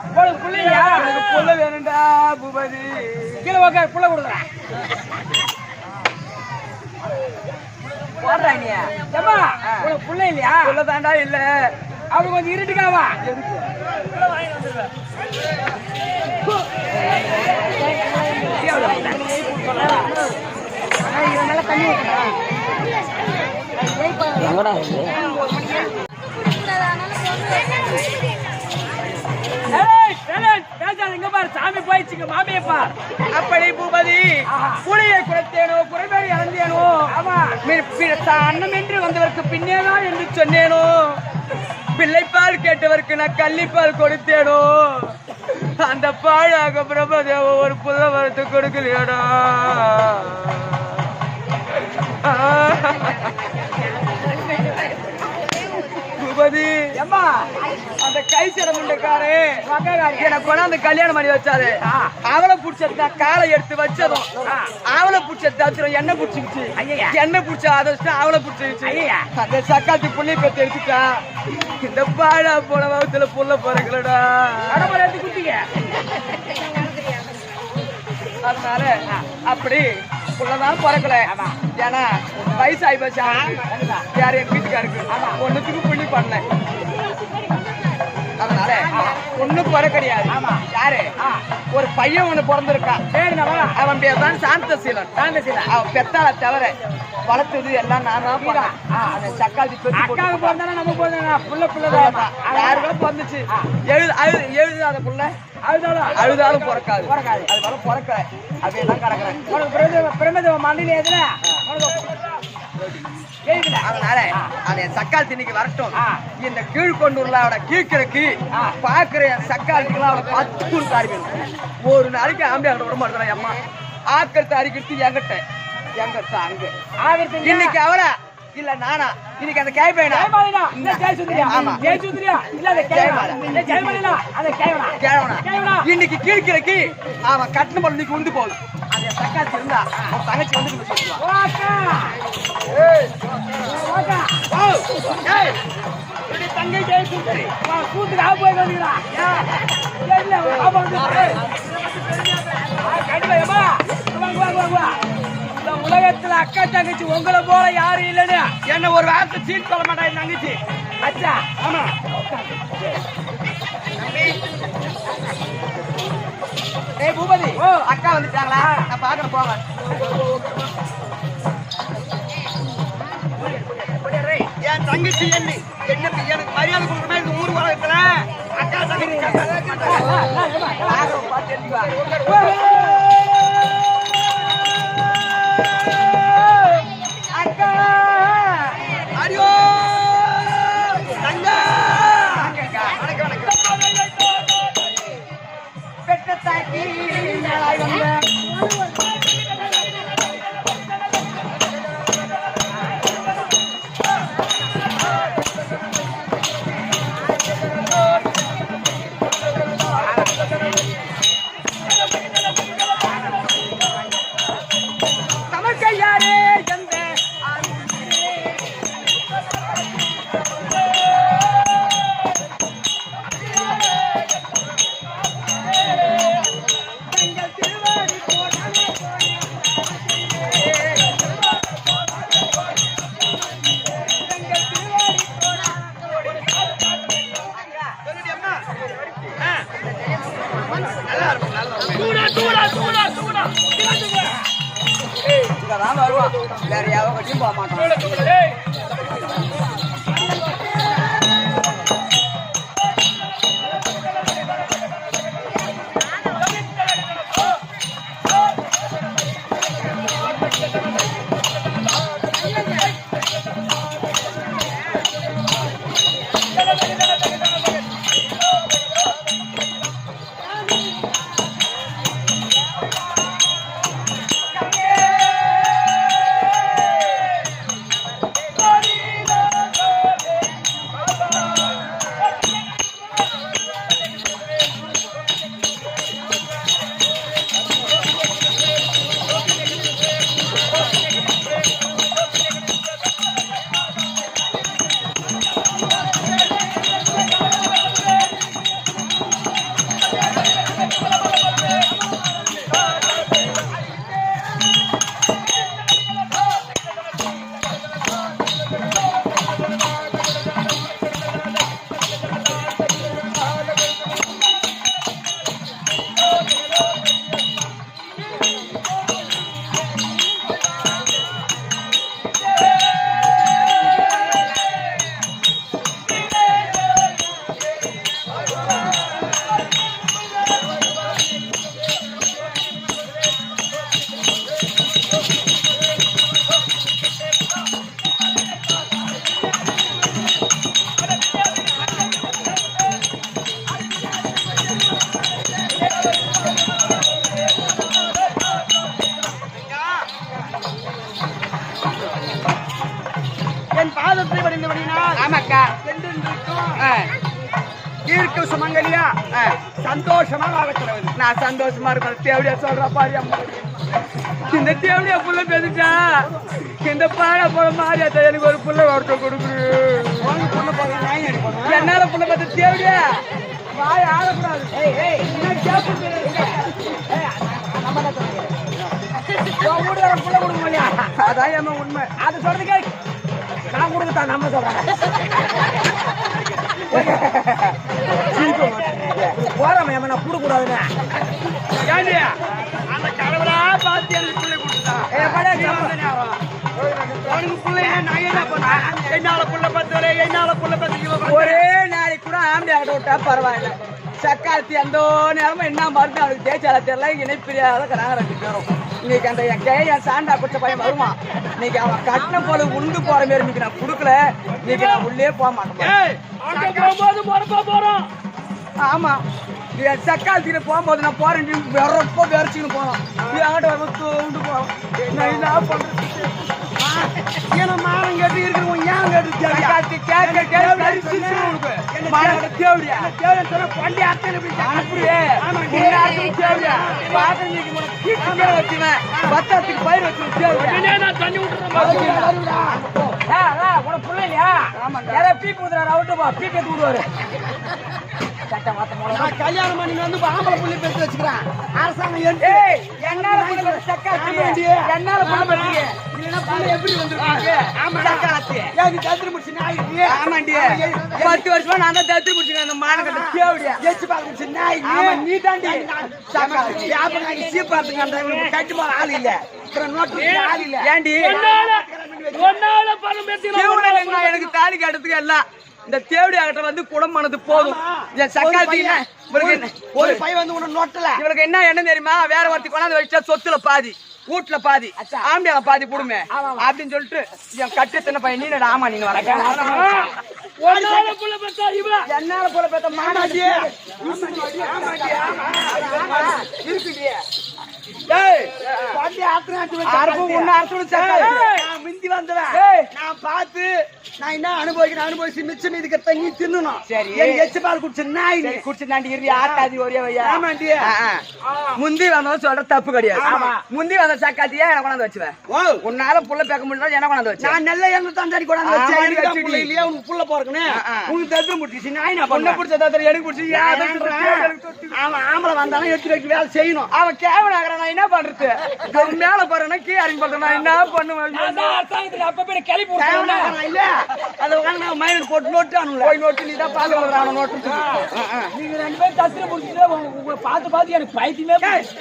Speaker 3: புள்ள இல்லையா? எனக்கு புள்ள வேணும்டா பூபதி. கீழே உட்கார் புள்ள கொடுக்குறேன். புள்ள இல்லையா? புள்ள தாண்டா இல்ல. அவரு கொஞ்சம் இருட்டுக்காவா தண்ணி சாமி போயிடுச்சுங்க மாமியப்பா. அப்படி பூபதி புளியை குறைத்தேனோ குறைபாடு இறந்தேனோ அன்னம் என்று வந்தவருக்கு பின்னேதான் என்று சொன்னேனோ பிள்ளைப்பால் கேட்டவருக்கு நான் கள்ளிப்பால் கொடுத்தேனோ அந்த பாழாக பிரபதேவ ஒரு புள்ள வரத்து கொடுக்கலையோடா. பூபதி அந்த கை சிரமுண்டக்காரு எனக்கு கொண்டாந்து கல்யாணம் பண்ணி வச்சாரு. அவளை புடிச்சது காலை எடுத்து வச்சதும் அவளை புடிச்சது என்ன புடிச்சிருச்சு, என்ன புடிச்சா அதை அவளை புடிச்சிருச்சு. அந்த சக்காத்தி புள்ளி பெற்று எடுத்துட்டா. இந்த பாழா போன வகுத்துல புள்ள பிறகுலடா. அதனால அப்படி புள்ளதான் பிறக்கல. ஏன்னா வயசாகி போச்சு. யார் என் வீட்டுக்காருக்கு ஒண்ணுத்துக்கு புள்ளி பண்ணல. அதனால ஒண்ணு பிற கிடையாது. யாரு ஒரு பையன் ஒண்ணு பிறந்திருக்கான். அவன் பேர் தான் சாந்தசீலன். அவன் பெத்தால தவிர வளர்த்தது எல்லாம் நான் தான். சக்காத்தி யாருக்கும் பிறந்துச்சு. எழுதாத புள்ள அழுதாலும் பிறக்காது. அது போல பிறக்கல. அப்படியெல்லாம் கிடக்குறேன். மண்ணில எதுல அதனால அது என் சக்கால் திணிக்கு வரட்டும். இந்த கீழ்கொண்டூர்ல கீழ்கிறக்கு பாக்குற என் சக்காலுக்கு அவளை பார்த்து தாரி ஒரு நாளைக்கு ஆம்பளை விட மாட்டேன். அம்மா ஆக்கத்தை அரிக்கிறது எங்கிட்ட அங்க இன்னைக்கு அவளை இல்ல நானா இன்னைக்கு அந்த கேட்பேனா இன்னைக்கு கீழ்கிறக்கு அவன் கட்டணம் பண்ணி கொண்டு போகுது. அந்த சக்காத்தி இருந்தா தங்கச்சி வந்து தங்கை ஜெயசுந்தரி கூத்துக்கு போய் வந்துக்கிறான். உலகத்துல அக்கா தங்கச்சி உங்களை போல யாரும் இல்லைன்னு என்ன ஒரு வார்த்தை சீட் சொல்ல மாட்டாங்க தங்கச்சி. அச்சா ஆமா ஏய் பூபதி அக்கா வந்துட்டாங்களா? நான் பாக்குறேன் போங்க. என் தங்கச்சி என்ன எனக்கு மரியாதை கொடுக்குற மாதிரி ஊர் வளர்க்கல. அக்கா தங்கச்சி அக்கா அரியோ தங்க பெற்ற தாக்கி வருவான். வேற யாரோ கட்டியும் போக மாட்டான்.
Speaker 1: Sorry. தீர்க்க சுமங்கலியா சந்தோஷமா வாழ்க்கிறது.
Speaker 3: நான் சந்தோஷமா இருக்கேன். தேவடியா சொல்ற பாரு அம்மா. இந்த தேவடியா புள்ள பேசிட்டா இந்த பாட போற மாதிரியா எனக்கு ஒரு புள்ள வரட்ட கொடுக்குது. என்னால புள்ள பார்த்து தேவடியா வாய் ஆடக்கூடாது. புள்ள கொடுக்க முடியா? அதான் உண்மை. அது சொல்றதுக்கே நான் கொடுக்கத்தான் நம்ம சொல்றேன். போறாம நான் கூட கூடாதுன்னு
Speaker 1: அந்த கடவுளா பார்த்து எனக்கு பிள்ளை கொடுத்தான். என்னால புள்ள பத்தல என்னால புள்ள பத்து.
Speaker 3: ஒரே நாளைக்கு கூட ஆம்பளை ஆகிட்ட விட்டா பரவாயில்ல. சக்காத்தி அந்த நேரமும் என்ன மருந்து அவளுக்கு தேய்ச்சால தெரியல. இணைப்பிரியாத நாங்க 2 பேரும் இன்னைக்கு அந்த என் சாண்டா குச்ச பையன் வருவான். இன்னைக்கு அவன் கட்டின போல உண்டு போற மாதிரி இன்னைக்கு நான் கொடுக்கல. இன்னைக்கு நான் உள்ளே போக மாட்டேன்.
Speaker 2: போறோம்.
Speaker 3: ஆமா சக்காத்திட்டு போகும்போது நான் போறேன் ரொம்ப விரைச்சின்னு போனோம். என்கிட்ட வந்து தூண்டு போறோம். என்ன பண்றது? ஏன்னா மானம் கேட்டு இருக்கிறவங்க ஏன் கேட்டு பத்தத்துக்கு பயிர் வச்சுருவாரு. கல்யாணம் பண்ணி வந்து ஆம்பளை புள்ளி பெற்று வச்சுக்கிறேன். அரசாங்கம் என்னால எப்படி வந்துருக்கீங்க? 10 வருஷமா நான் தான் தத்து முடிச்சுக்கிறேன். அந்த மானக்கட்ட தேவடியா எச்சு பார்க்க நாய் நீ தாண்டி சீப்பாத்துக்கு அந்த கட்டுமான ஆள் இல்ல. எனக்கு தாலி கட்டுறதுக்கு எல்லாம் இந்த தேவடி ஆகட்ட வந்து குடமானது போதும். ஒரு பையன் வந்து உன்ன நோட்டல இவளுக்கு என்ன தெரியுமா? வேற ஒருத்தி கொண்டாந்து வச்சா சொத்துல பாதி வீட்டுல பாதி ஆம்பியால பாதி குடுமே அப்படின்னு சொல்லிட்டு என் கட்டு தின்ன பையன் நீ ஆமா நீங்க வர என்னால போல பெத்த மானாடி இருக்குடியே மிந்தி வந்தவன் நான் பார்த்து நான் என்ன அனுபவிச்சு மிச்சம் இதுக்கு தண்ணி தின்னணும். சரி எச்சு பால் குடிச்சு நாய் குடிச்சு நாண்டி இரு ஆட்டாதி ஒரே ஆமாண்டி. முந்தி வந்தவன் சொல்ற தப்பு கிடையாது. முந்தி வந்த சக்காத்தியா என்ன கொண்டாந்து வச்சுவேன். உன்னால புள்ள பேக்க முடியல என்ன கொண்டாந்து வச்சு நான் நெல்ல எங்க தந்தாடி கொண்டாந்து வச்சேன். இல்லையா உனக்கு புள்ள போறக்கணும் உனக்கு தத்து முடிச்சு நாய் நான் பொண்ணை பிடிச்ச தத்திர எனக்கு பிடிச்சி அவன் ஆம்பளை வந்தாலும் எடுத்து வேலை செய்யணும். அவன் கேவன் ஆகிறான். நான் என்ன பண்றது? மேல போறேன்னா கீழே இறங்கி பண்றேன். நான் என்ன பண்ணுவேன்? அப்ப போய் கிளப்பி இல்ல அதை மயிலுக்கு போட்டு நோட்டு போய் நோட்டு நீ தான் பால் வளர்றான நோட்டு. நீங்க 2 பேரும் தத்திர முடிச்சுட்டு பார்த்து பார்த்து எனக்கு பைத்தியமே.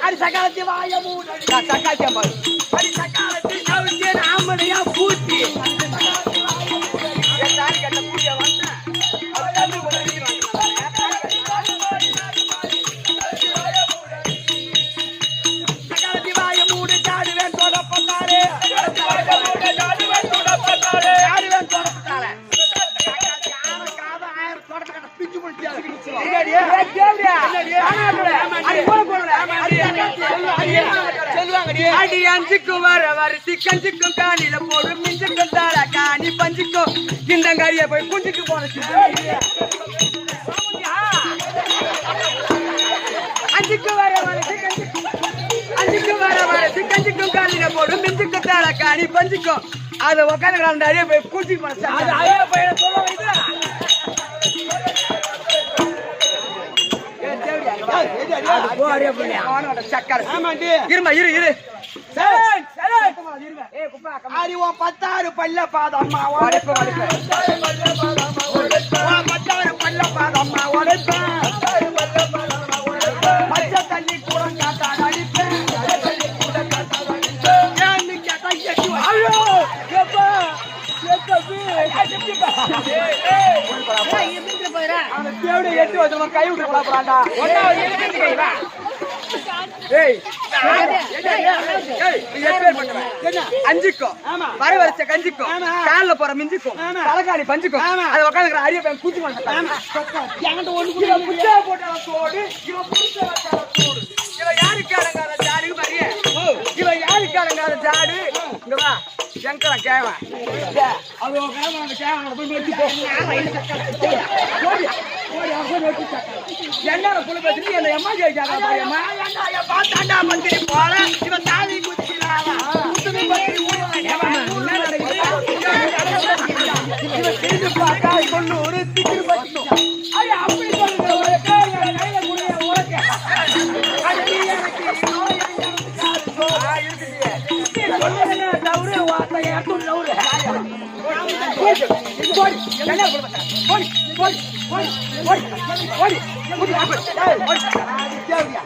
Speaker 3: அது சக்காலத்தி வாய மூடு சக்காத்தியா பாரு. அது சக்காலத்தி ஆமனையா பூச்சி கட்ட பூஜை வந்தேன். அஞ்சுக்கும் வர சிக்கஞ்சுக்கும் காணில போடு மிஞ்சுக்கும் தாரா காணி பஞ்சுக்கும் இந்த கறிய போய் குஞ்சுக்கு போனச்சு. அஞ்சுக்கும் வர சிக்கஞ்சுக்கும் காணில போடு மிஞ்சுக்கும் தாரா காணி பஞ்சுக்கும் அதை உட்காந்து நிறைய போய் குஞ்சுக்கு போனச்சு. இருமா இரு 10 பல்ல பாதம்மா பச்சை தண்ணி கூட காட்டான் அடிப்பேன். எட்டு வச்சு கை விட்டு போடாண்டா அஞ்சுக்கும் வர வரிசை கஞ்சிக்கும் கால போற மிஞ்சிக்கும் தலைக்காணி பஞ்சுக்கும் அதை உட்காந்து அரிய பையன் கூச்சி போட்டு இவ யாருக்கு அடங்காத ஜாடு மரிய இவ யாருக்கு அடங்காத ஜாடு இங்க வா சங்கரன் கேவன்
Speaker 2: அது ஒரு கிழமை அந்த கேவனை போய் நோக்கி போ.
Speaker 3: என்ன புள்ள பேசுறீ என்ன எம்மா ஜெயிச்சாங்க அம்மா என்ன பார்த்தாண்டா மந்திரி போல இவன் தாவி குதிக்கிறாளா குத்துது பத்தி என்ன நடக்குது இவன் திரும்பி பார்த்தா கொன்னூரு திக்கு பத்தி ஐயா அப்படி சொல்லுங்க ஒரு கையில குடிய ஓகே அது நீ எனக்கு இருக்குடியே தவறு வார்த்தை ஏத்தும் தவறு போடி என்ன சொல்ல போடி போடி போடி போடி போடி போடி போடி தேவடியா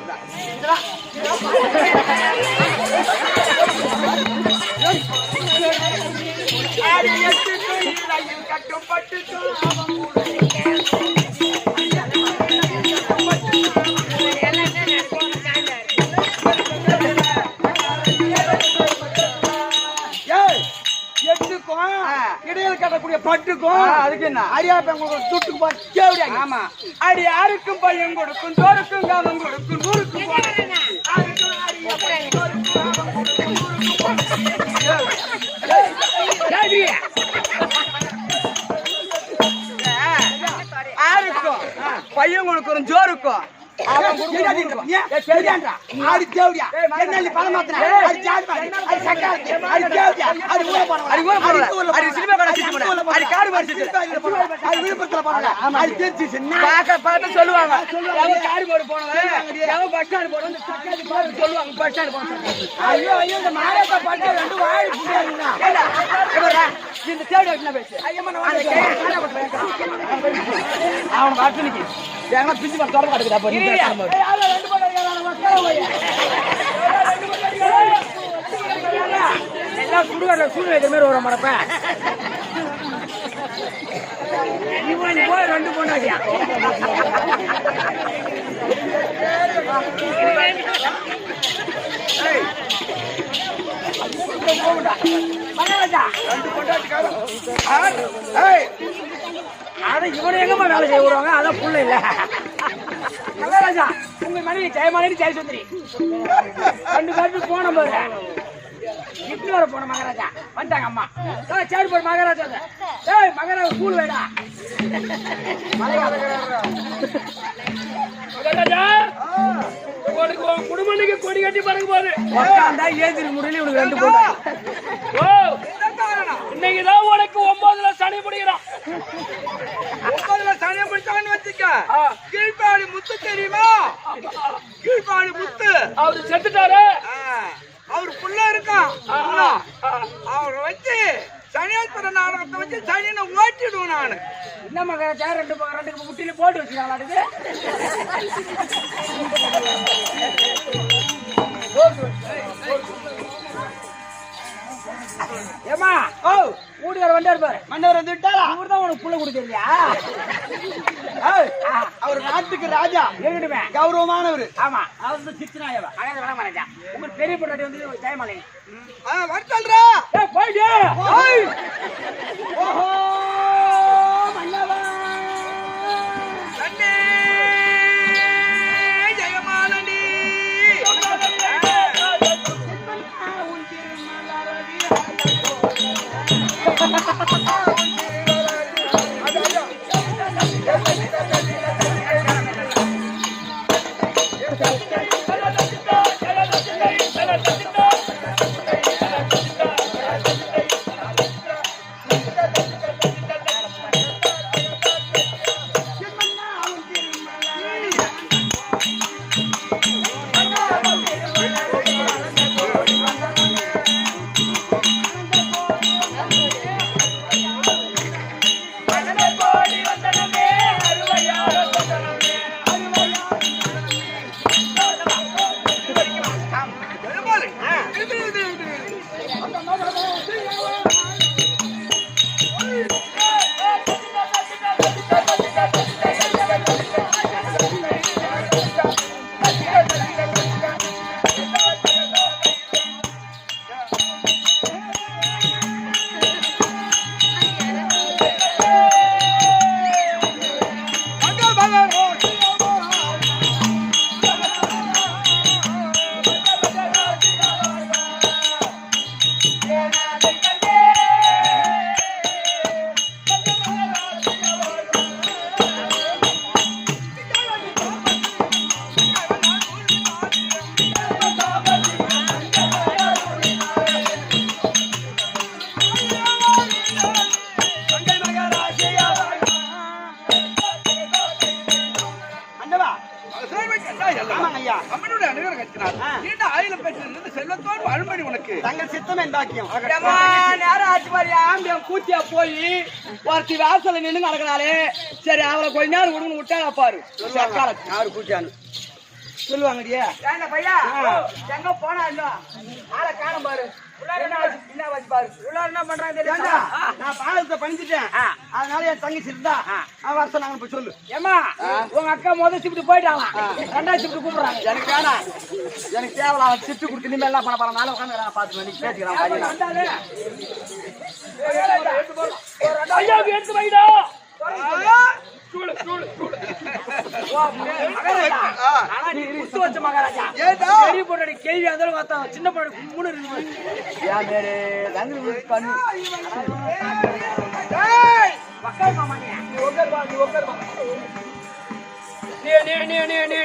Speaker 3: ஆடி எட்டு கையில் கட்டுப்பட்டு அவன் இடையில கட்டக்கூடிய பட்டுக்கும் அதுக்கு என்ன அரியாப்பங்களுக்கு துட்டுக்கு பாரு. ஆமா அடி யாருக்கும் பையன் கொடுக்கும் தோருக்கும் காலம் கொடுக்கும் நூறுக்கும் யாருக்கும் பையன் கொடுக்கும் ஜோருக்கும் சொல்லுவாங்க ஐயோ ஐயோ இந்த மாரப்பா பாட்டு ரெண்டு வாய் இந்த தேடி அவன் காட்டுனிக்கு எங்க பிச்சு பா தோற காட்டுடா போ நீ ரெண்டு போட எல்லாம் சுடுகாட்ல சூடு வைக்கிற மாதிரி வர மாட்டப்ப இவன் போய் ரெண்டு பொண்டாட்டியா இவனை எங்கம்மா வேலை செய்ய விடுவாங்க அதான் புள்ள இல்ல மகாராஜா உங்க மனைவி ஜெயமாலினி ஜெய சுந்தரி ரெண்டு பேருக்கு போன போது இட்டு வர போன மகாராஜா வந்துட்டாங்க அம்மா சேரு போற மகாராஜா ஏய் மகாராஜா ஸ்கூல் வேடா
Speaker 2: குடும்பத்துக்கு கொடி கட்டி பறக்க போகுது
Speaker 3: ஏந்திரி முறையில உனக்கு ரெண்டு போட்டா
Speaker 2: இன்னைக்குதான் உனக்கு 9ல சனி முடிகிறான்
Speaker 3: 9ல சனி முடிச்சான்னு வச்சுக்க கீழ்பாடி முத்து தெரியுமா கீழ்பாடி முத்து
Speaker 2: அவரு செத்துட்டாரு
Speaker 3: அவரு புள்ள இருக்கான் அவரை வச்சு சனியாஸ்வர நாடகத்தை வச்சு சனியை ஓட்டிடுவோம் நானு என்ன மகாராஜா ரெண்டு முட்டில போட்டு வச்சுக்காங்க ஏமா ஓ ஊடியார் வந்தார் பாரு மன்னவர் வந்து விட்டாரா அவர்தான் உனக்கு புள்ள கொடுக்கலையா அவர் நாட்டுக்கு ராஜா எங்கிட்டுமே கௌரவமானவர் ஆமா அவர் வந்து சிச்சனாயவா அங்க வர மகாராஜா உங்க பெரிய பொண்டாட்டி வந்து ஜெயமாலை வர சொல்றா ஏய் போய்டு ஓய் ஓஹோ மன்னவா அண்ணே ஜெயமாலனி Yeah.
Speaker 4: குடும்பத்தோடு வாழ்மணி உனக்கு
Speaker 3: தங்கள் சித்தம் என் பாக்கியம் நேரம் ஆச்சு பாரு ஆம்பியம் கூத்தியா போய் ஒருத்தி வாசல நின்று நடக்கிறாளே சரி அவளை கொஞ்ச நேரம் விடுங்க விட்டா பாரு யாரு கூட்டியான்னு சொல்லுவாங்கடியா பையா எங்க போனா இன்னும் ஆளை காணும் பாரு
Speaker 1: என்ன பண்றாங்க
Speaker 3: நான் பாலத்தை பண்ணிட்டேன் அதனால என் தங்கச்சி இருந்தா வருஷம் நாங்க போய் சொல்லு
Speaker 1: ஏமா உங்க அக்கா முதல் ஷிப்ட் போயிட்டாங்க ரெண்டாவது ஷிப்ட் கூப்பிடுறாங்க
Speaker 3: எனக்கு வேணாம் எனக்கு தேவையில்ல அவன் ஷிப்ட் கொடுத்து இனிமேல் எல்லாம் பண்ண போறான் மேல உட்காந்து பார்த்து நீ பேசிக்கிறான்
Speaker 2: ஐயாவுக்கு எடுத்து வைடா
Speaker 1: மகாராஜா பெரிய பொண்ணு கேள்வி அந்த சின்ன பொண்ணு மூணு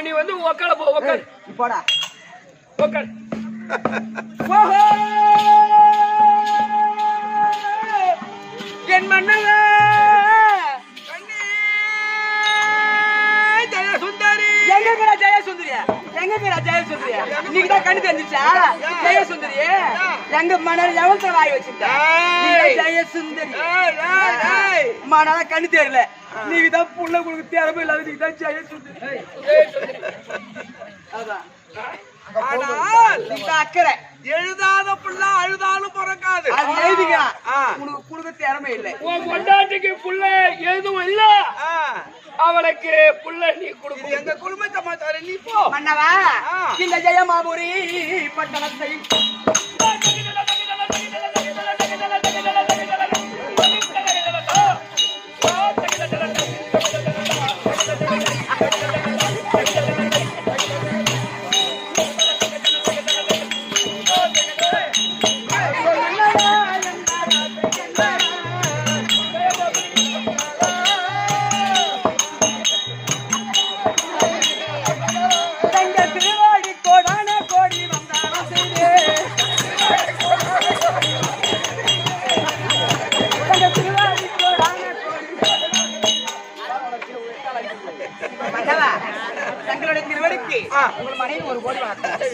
Speaker 2: நீ வந்து உக்கால போ உக்கால்
Speaker 3: போடா
Speaker 2: உக்கால்
Speaker 1: என் மன்னவ ஜெயசுந்தரியா நீங்க தான் கண்ணு தெரிஞ்சிச்சா ஜெயசுந்தரி எங்க மணல் எவத்த வாய் வச்சுட்டா ஜெயசுந்தரி மணல கண்ணு தெரியல நீங்க தான் புள்ள உங்களுக்கு திறமை இல்லாத நீங்க தான் ஜெயசுந்தரி அதான் அக்கறை
Speaker 4: எழுதாத புள்ள அழுதாலும் பிறக்காது
Speaker 1: அது எழுதிக்கலாம் உனக்கு கொடுக்க திறமை இல்லை
Speaker 2: உன் கொண்டாட்டிக்கு புள்ள எதுவும் இல்ல அவளுக்கு புள்ள நீ கொடுக்க
Speaker 4: எங்க குடும்ப சமாச்சாரம் நீ போ
Speaker 1: மன்னவா இந்த ஜெயமாபுரி பட்டணத்தை தங்களுடைய திருவடிக்கு உங்கள் மனைவி ஒரு கோடி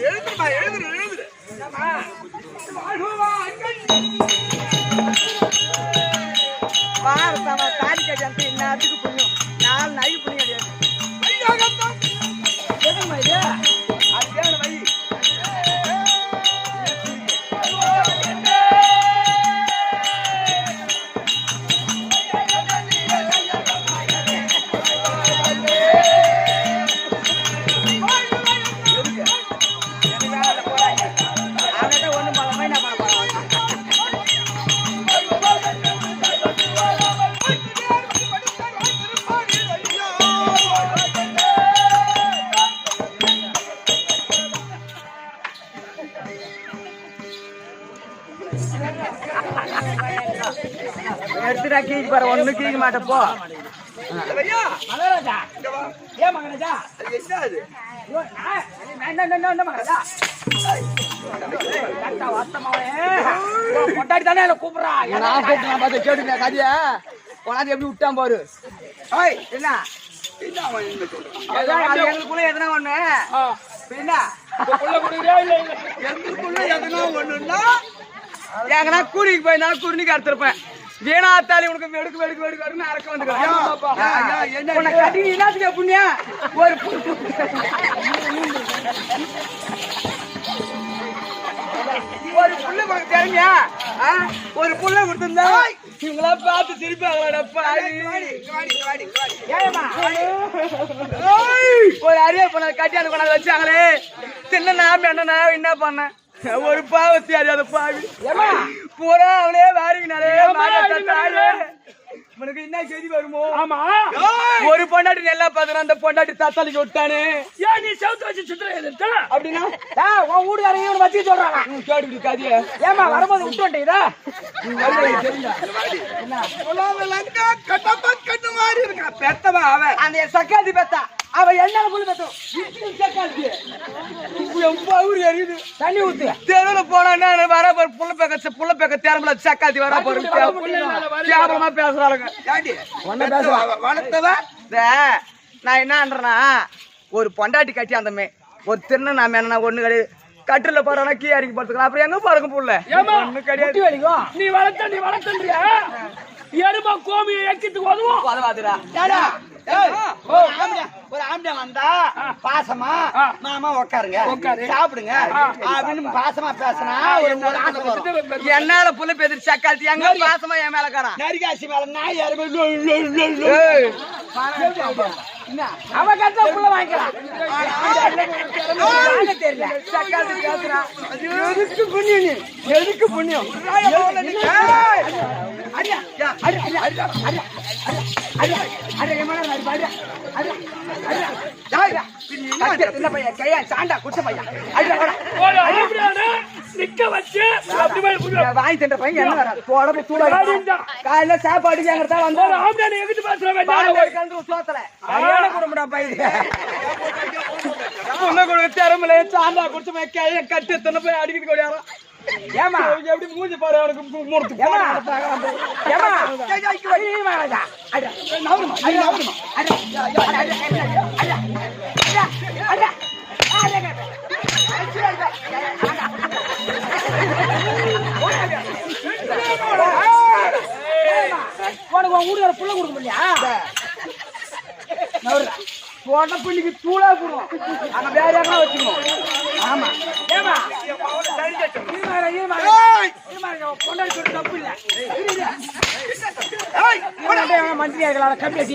Speaker 4: எழுதுமா எழுதுரு எழுதுரு
Speaker 3: தாலி கட்டி இன்னத்துக்கு புண்ணியம் 4 நாளைக்கு புண்ணியம் கிடையாது அது தேவை வை எடுத்துட்டா கீழ் பாரு ஒண்ணு கீழ் மாட்டப்போ
Speaker 1: மகாராஜா ஏன் மகாராஜா
Speaker 4: என்ன அது
Speaker 1: பொட்டாடி தானே கூப்பிடுறா
Speaker 3: நான் கூப்பிட்டு பார்த்து கேட்டுங்க கதைய உனக்கு எப்படி விட்டான் பாரு என்ன எங்களுக்குள்ள எதுனா ஒண்ணு என்ன
Speaker 2: புள்ள கொடுக்குறியா இல்ல இல்ல
Speaker 4: எங்களுக்குள்ள எதுனா ஒண்ணுன்னா
Speaker 3: எங்கன்னா கூலிக்கு போயிருந்தாலும் குருணிக்கு அறுத்திருப்பேன் வீணாத்தாலி உனக்கு வெடுக்கு வெடுக்கு வெடுக்கு வெடுக்குன்னு அறக்க வந்துருக்கேன் உன்னை கட்டி என்னத்துக்கு புண்ணியா ஒரு புள்ள உனக்கு தெரியுமியா ஒரு புள்ள கொடுத்திருந்தா இவங்களா பார்த்து சிரிப்பாங்களாடப்பா ஒரு அரிய பொண்ணை கட்டி அந்த கொண்டாந்து வச்சாங்களே சின்ன நாம என்ன பண்ண ஒரு பாவத்தி அறியாத பாவி பூரா அவளே வாரினாலே உனக்கு என்ன செய்தி வருமோ
Speaker 2: ஆமா
Speaker 3: ஒரு பொண்டாட்டி நல்லா பாத்துறான் அந்த பொண்டாட்டி தத்தாளிக்கு விட்டானே
Speaker 2: ஏன் நீ செவுத்து வச்சு சித்திரம் எழுதிட்ட
Speaker 3: அப்படின்னா
Speaker 1: உன் வீடுகாரையும் வச்சு சொல்றாங்க
Speaker 3: கேட்டு காதிய
Speaker 1: ஏமா வரும்போது விட்டு வந்துட்டீங்களா
Speaker 3: பெத்தவா அவன் அந்த சக்காதி பெத்தா அவ என்ன புள்ளி பெத்தோம் சக்காதி ஊரு எரியுது
Speaker 1: தண்ணி ஊத்து
Speaker 3: தெருவுல போனா வர புள்ள பேக்க தேரம்பல சக்காதி வர போறோம் கேவலமா பேசுறாளுங்க நான் என்னன்றேன்னா ஒரு பொண்டாட்டி கட்டி அந்த ஒரு திருந நாம என்ன ஒண்ணு கிடையாது கட்டுல போறானா கீ அடிக்க போறதுக்கு அப்புறம் எங்க பாருங்க புள்ள
Speaker 2: ஏமா
Speaker 3: ஒண்ணு கிடையாது வலிக்கும்
Speaker 2: நீ வளர்த்தன்றியா எருமா கோமியை எக்கிட்டு உதவும்
Speaker 3: உதவாதுடா
Speaker 4: ஒரு ஆம்பளை வந்தா பாசமா மாமா உட்காருங்க
Speaker 2: உட்காரு.
Speaker 4: சாப்பிடுங்க அப்படின்னு பாசமா பேசினா ஒரு ஆசை வரும்.
Speaker 3: என்னால புள்ள பேதிரி சக்காலத்தி எங்க பாசமா என் மேலக்காரன்
Speaker 4: நரிகாசி மேல நாய் யாருமே
Speaker 1: அவன் கட்ட புள்ள வாங்கிக்கலாம் தெரியல
Speaker 3: சக்காலத்தி பேசுறான் எதுக்கு புண்ணியம் நீ எதுக்கு புண்ணியம் சாண்டா குச்ச பையன்
Speaker 2: நிக்க வச்சு
Speaker 3: வாங்கி தின்ற பையன் என்ன வராது போட தூள காலையில சாப்பாடு கேங்கிறதா வந்து
Speaker 2: ஆம்பளை எங்கிட்டு பேசுறேன்
Speaker 3: சோத்தல அரியான குடும்படா பையன் பொண்ணு கொடுத்து அருமலை சாண்டா குடிச்ச பையன் கையை கட்டு தின்ன போய் அடிக்கிட்டு கொடியாரோ ஏமா எப்படி மூஞ்சி பாரு அவனுக்கு மூர்த்து ஏமா
Speaker 1: உனக்கு ஊருக்கார புள்ள கொடுக்க முடியா
Speaker 3: போட்ட பிள்ளைக்கு தூளா போடுவோம் அங்க வேற யாரா வச்சுக்கணும் ஆமா
Speaker 1: ஏமா பொண்டாடி சொல்லி தப்பு இல்ல மந்திரி ஆகலாம் கம்பெனி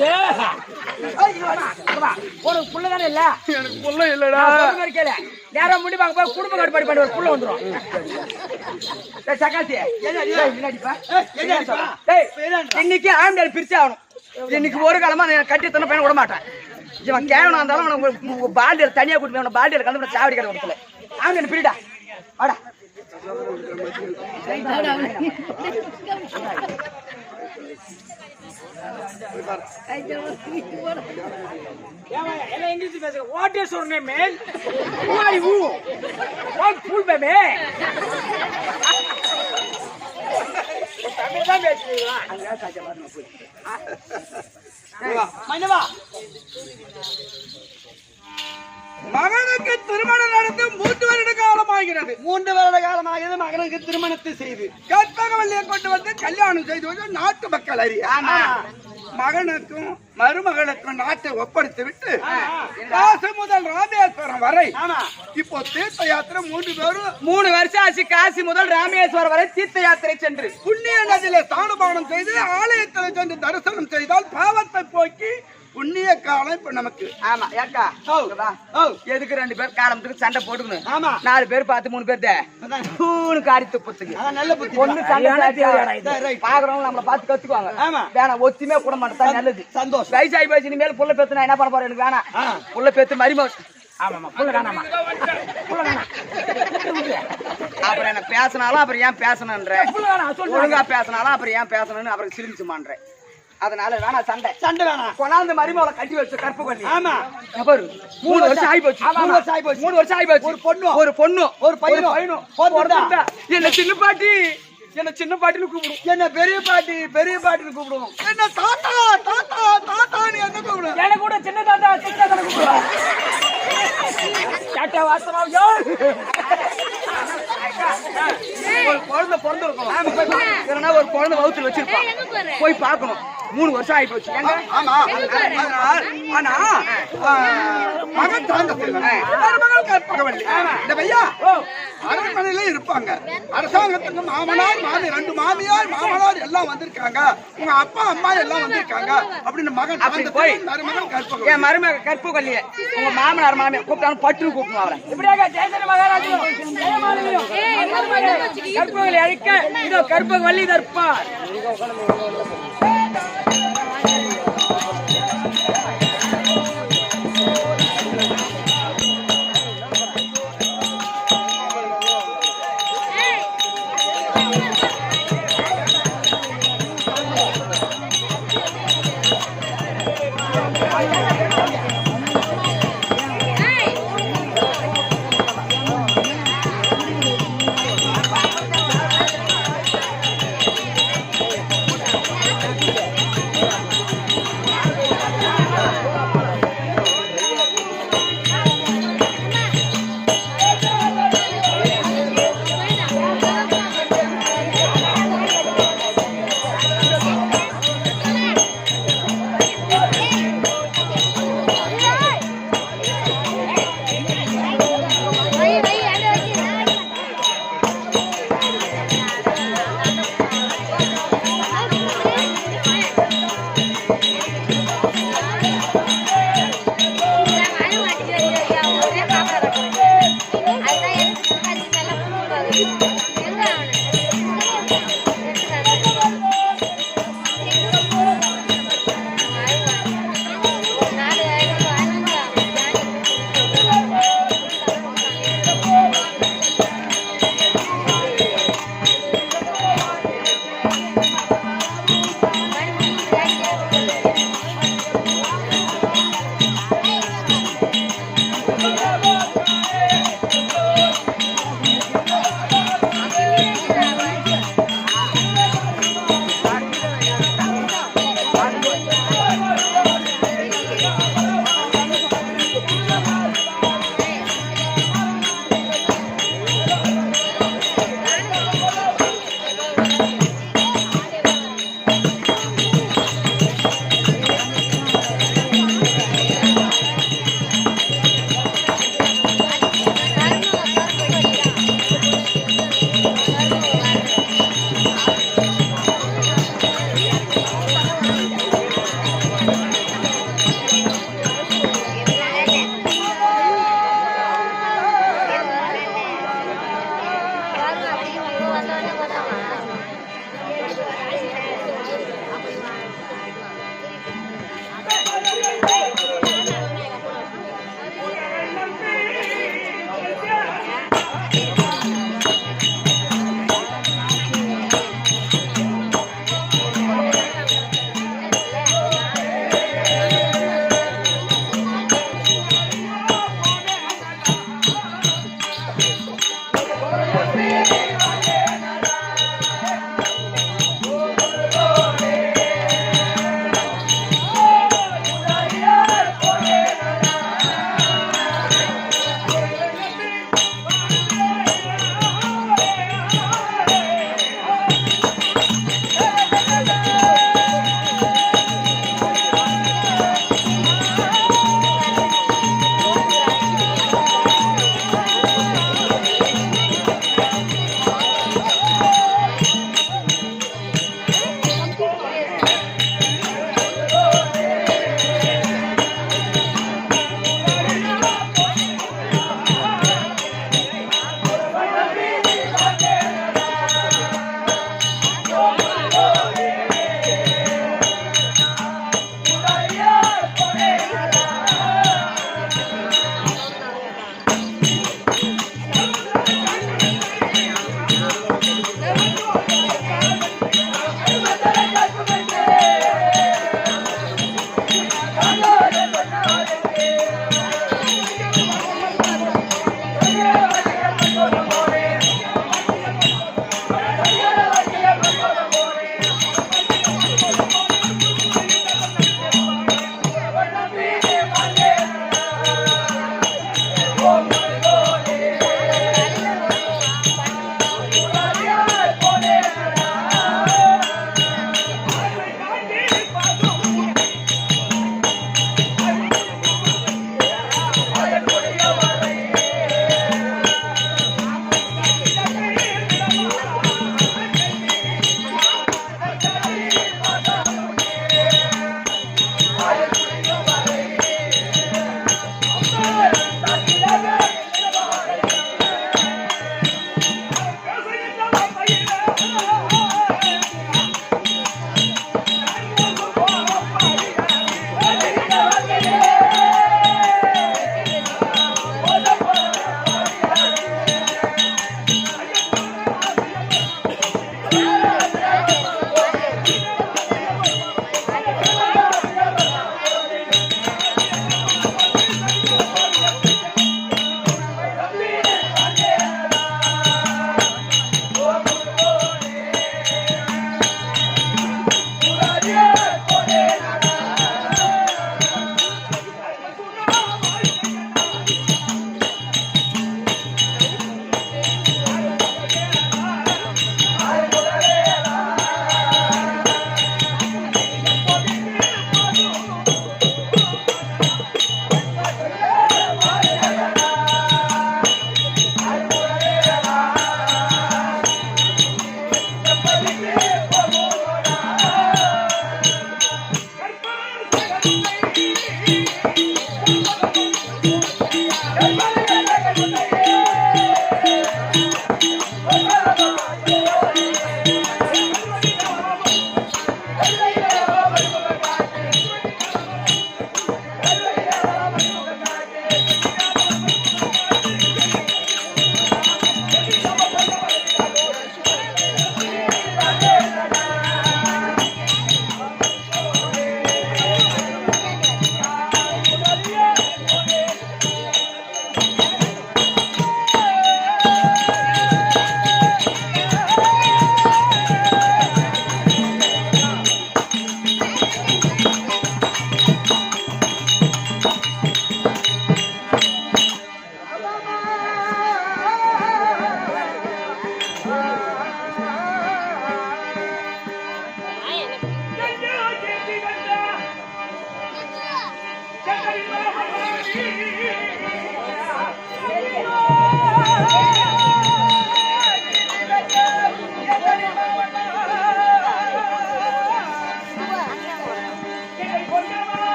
Speaker 1: உனக்கு புள்ள தானே இல்ல
Speaker 3: எனக்கு புள்ள இல்லடா
Speaker 1: கேளு நேரம் முடி பாக்க போய் குடும்ப கட்டுப்பாடு பண்ணி ஒரு புள்ள வந்துரும்
Speaker 3: சக்காத்தி இன்னைக்கு ஆம்பளை பிரிச்சு ஆகணும் இன்னைக்கு ஒரு காலமா கட்டி தன்ன பையன் விட மாட்டேன் இவன் கேவனா இருந்தாலும் பாண்டியர் தனியா கூட்டு பாண்டியர் கலந்து சாவடி கடை கொடுக்கல ஆம்பளை பிரிடா வாடா
Speaker 1: எல்லாம் இங்கிலீஷ் பேசுங்க what is your name man who are you what full baby Tamil தான் பேசுறீங்களா
Speaker 3: மன்னவா
Speaker 4: மகனுக்கு திருமணம் நடந்து 3 வருட காலமாகிறது.
Speaker 3: 3 வருட காலமாகிறது மகனுக்கு திருமணத்தை செய்து
Speaker 4: கற்பகவல்லியை கொண்டு வந்து கல்யாணம் செய்து வந்து நாட்டு மக்கள் அறிய மகனுக்கும் மருமகனுக்கும் நாட்டை ஒப்படைத்து விட்டு காசு முதல் ராமேஸ்வரம் வரை இப்போ தீர்த்த யாத்திரை
Speaker 3: 3 வருஷம் ஆச்சு. காசி முதல் ராமேஸ்வரம் வரை தீர்த்த யாத்திரை சென்று
Speaker 4: புண்ணிய நதியில ஸ்நானபானம் செய்து ஆலயத்தில் சென்று தரிசனம் செய்தால் பாவத்தை போக்கி புண்ணிய காலம் இப்ப நமக்கு.
Speaker 3: ஆமா ஏக்கா எதுக்கு 2 பேர் காலத்துக்கு சண்டை போட்டுக்கணும்.
Speaker 4: ஆமா
Speaker 3: 4 பேர் பார்த்து 3 பேர் காரி துப்புறதுக்கு
Speaker 4: நல்ல புத்தி.
Speaker 3: ஒண்ணு சண்டை பாக்குறவங்க நம்மள பார்த்து கத்துக்குவாங்க.
Speaker 4: ஆமா
Speaker 3: வேணாம் ஒத்திமே கூட மாட்டேன் நல்லது
Speaker 4: சந்தோஷம்.
Speaker 3: வயசாகி போச்சு இனிமேல் புள்ள பேத்து நான் என்ன பண்ண போறேன் எனக்கு வேணாம். புள்ள பேத்து மரிமோ
Speaker 1: ஆமாமா புள்ள வேணாமா புள்ள வேணாம்
Speaker 3: அப்புறம் என்ன பேசினாலும் அப்புறம் ஏன் பேசணுன்ற
Speaker 1: புள்ள வேணாம் சொல்லு
Speaker 3: ஒழுங்கா பேசினாலும் அப்புறம் ஏன் பேசணும்னு அப்புறம் சிரிச்சுமான்றேன். அதனால வேணாம் சண்டை
Speaker 4: வேணாம்.
Speaker 3: கொண்டாந்து மரிமோளை கட்டி வச்சு கற்பு பண்ணி.
Speaker 4: ஆமா
Speaker 3: பாரு 3 வருஷம் ஆகி போச்சு. 3 வருஷம் ஆகி போச்சு. ஒரு பொண்ணு ஒரு பையனும் என்ன சின்ன பாட்டின்னு கூப்பிடும்.
Speaker 4: என்ன பெரிய பாட்டின்னு கூப்பிடுவோம். என்ன தாத்தா தாத்தா தாத்தான்னு என்ன கூப்பிடுவோம்.
Speaker 1: எனக்கு கூட சின்ன தாத்தா கூப்பிடுவா சாட்டா வாசமாவியோ
Speaker 3: ஒரு குழந்தை பிறந்திருக்கணும். ஒரு குழந்தை வகுத்துல வச்சிருப்பான். போய் பார்க்கணும். 3 வருஷம் ஆகி போச்சு.
Speaker 4: ஆமா ஆனா மகன் தாங்க மகள் கற்பகவல்லி இந்த பையா அரண்மனையில இருப்பாங்க. அரசாங்கத்துக்கு மாமனார் 2 மாமியார் மாமனார் எல்லாம் வந்திருக்காங்க. உங்க அப்பா அம்மா எல்லாம் வந்திருக்காங்க அப்படின்னு மகன்
Speaker 3: அப்படி போய்
Speaker 4: மருமகன் கற்பகவல்லி
Speaker 3: என் மருமக கற்பகவல்லிய உங்க மாமனார் மாமியார் கூப்பிட்டாலும் பட்டு கூப்பிடுவோம். அவரை
Speaker 1: இப்படியாக ஜெயசன மகாராஜியும் ஜெயமாலினியும் கற்பகவல்லி அழிக்க இதோ கற்பகவல்லி தர்ப்பார்.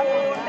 Speaker 3: போன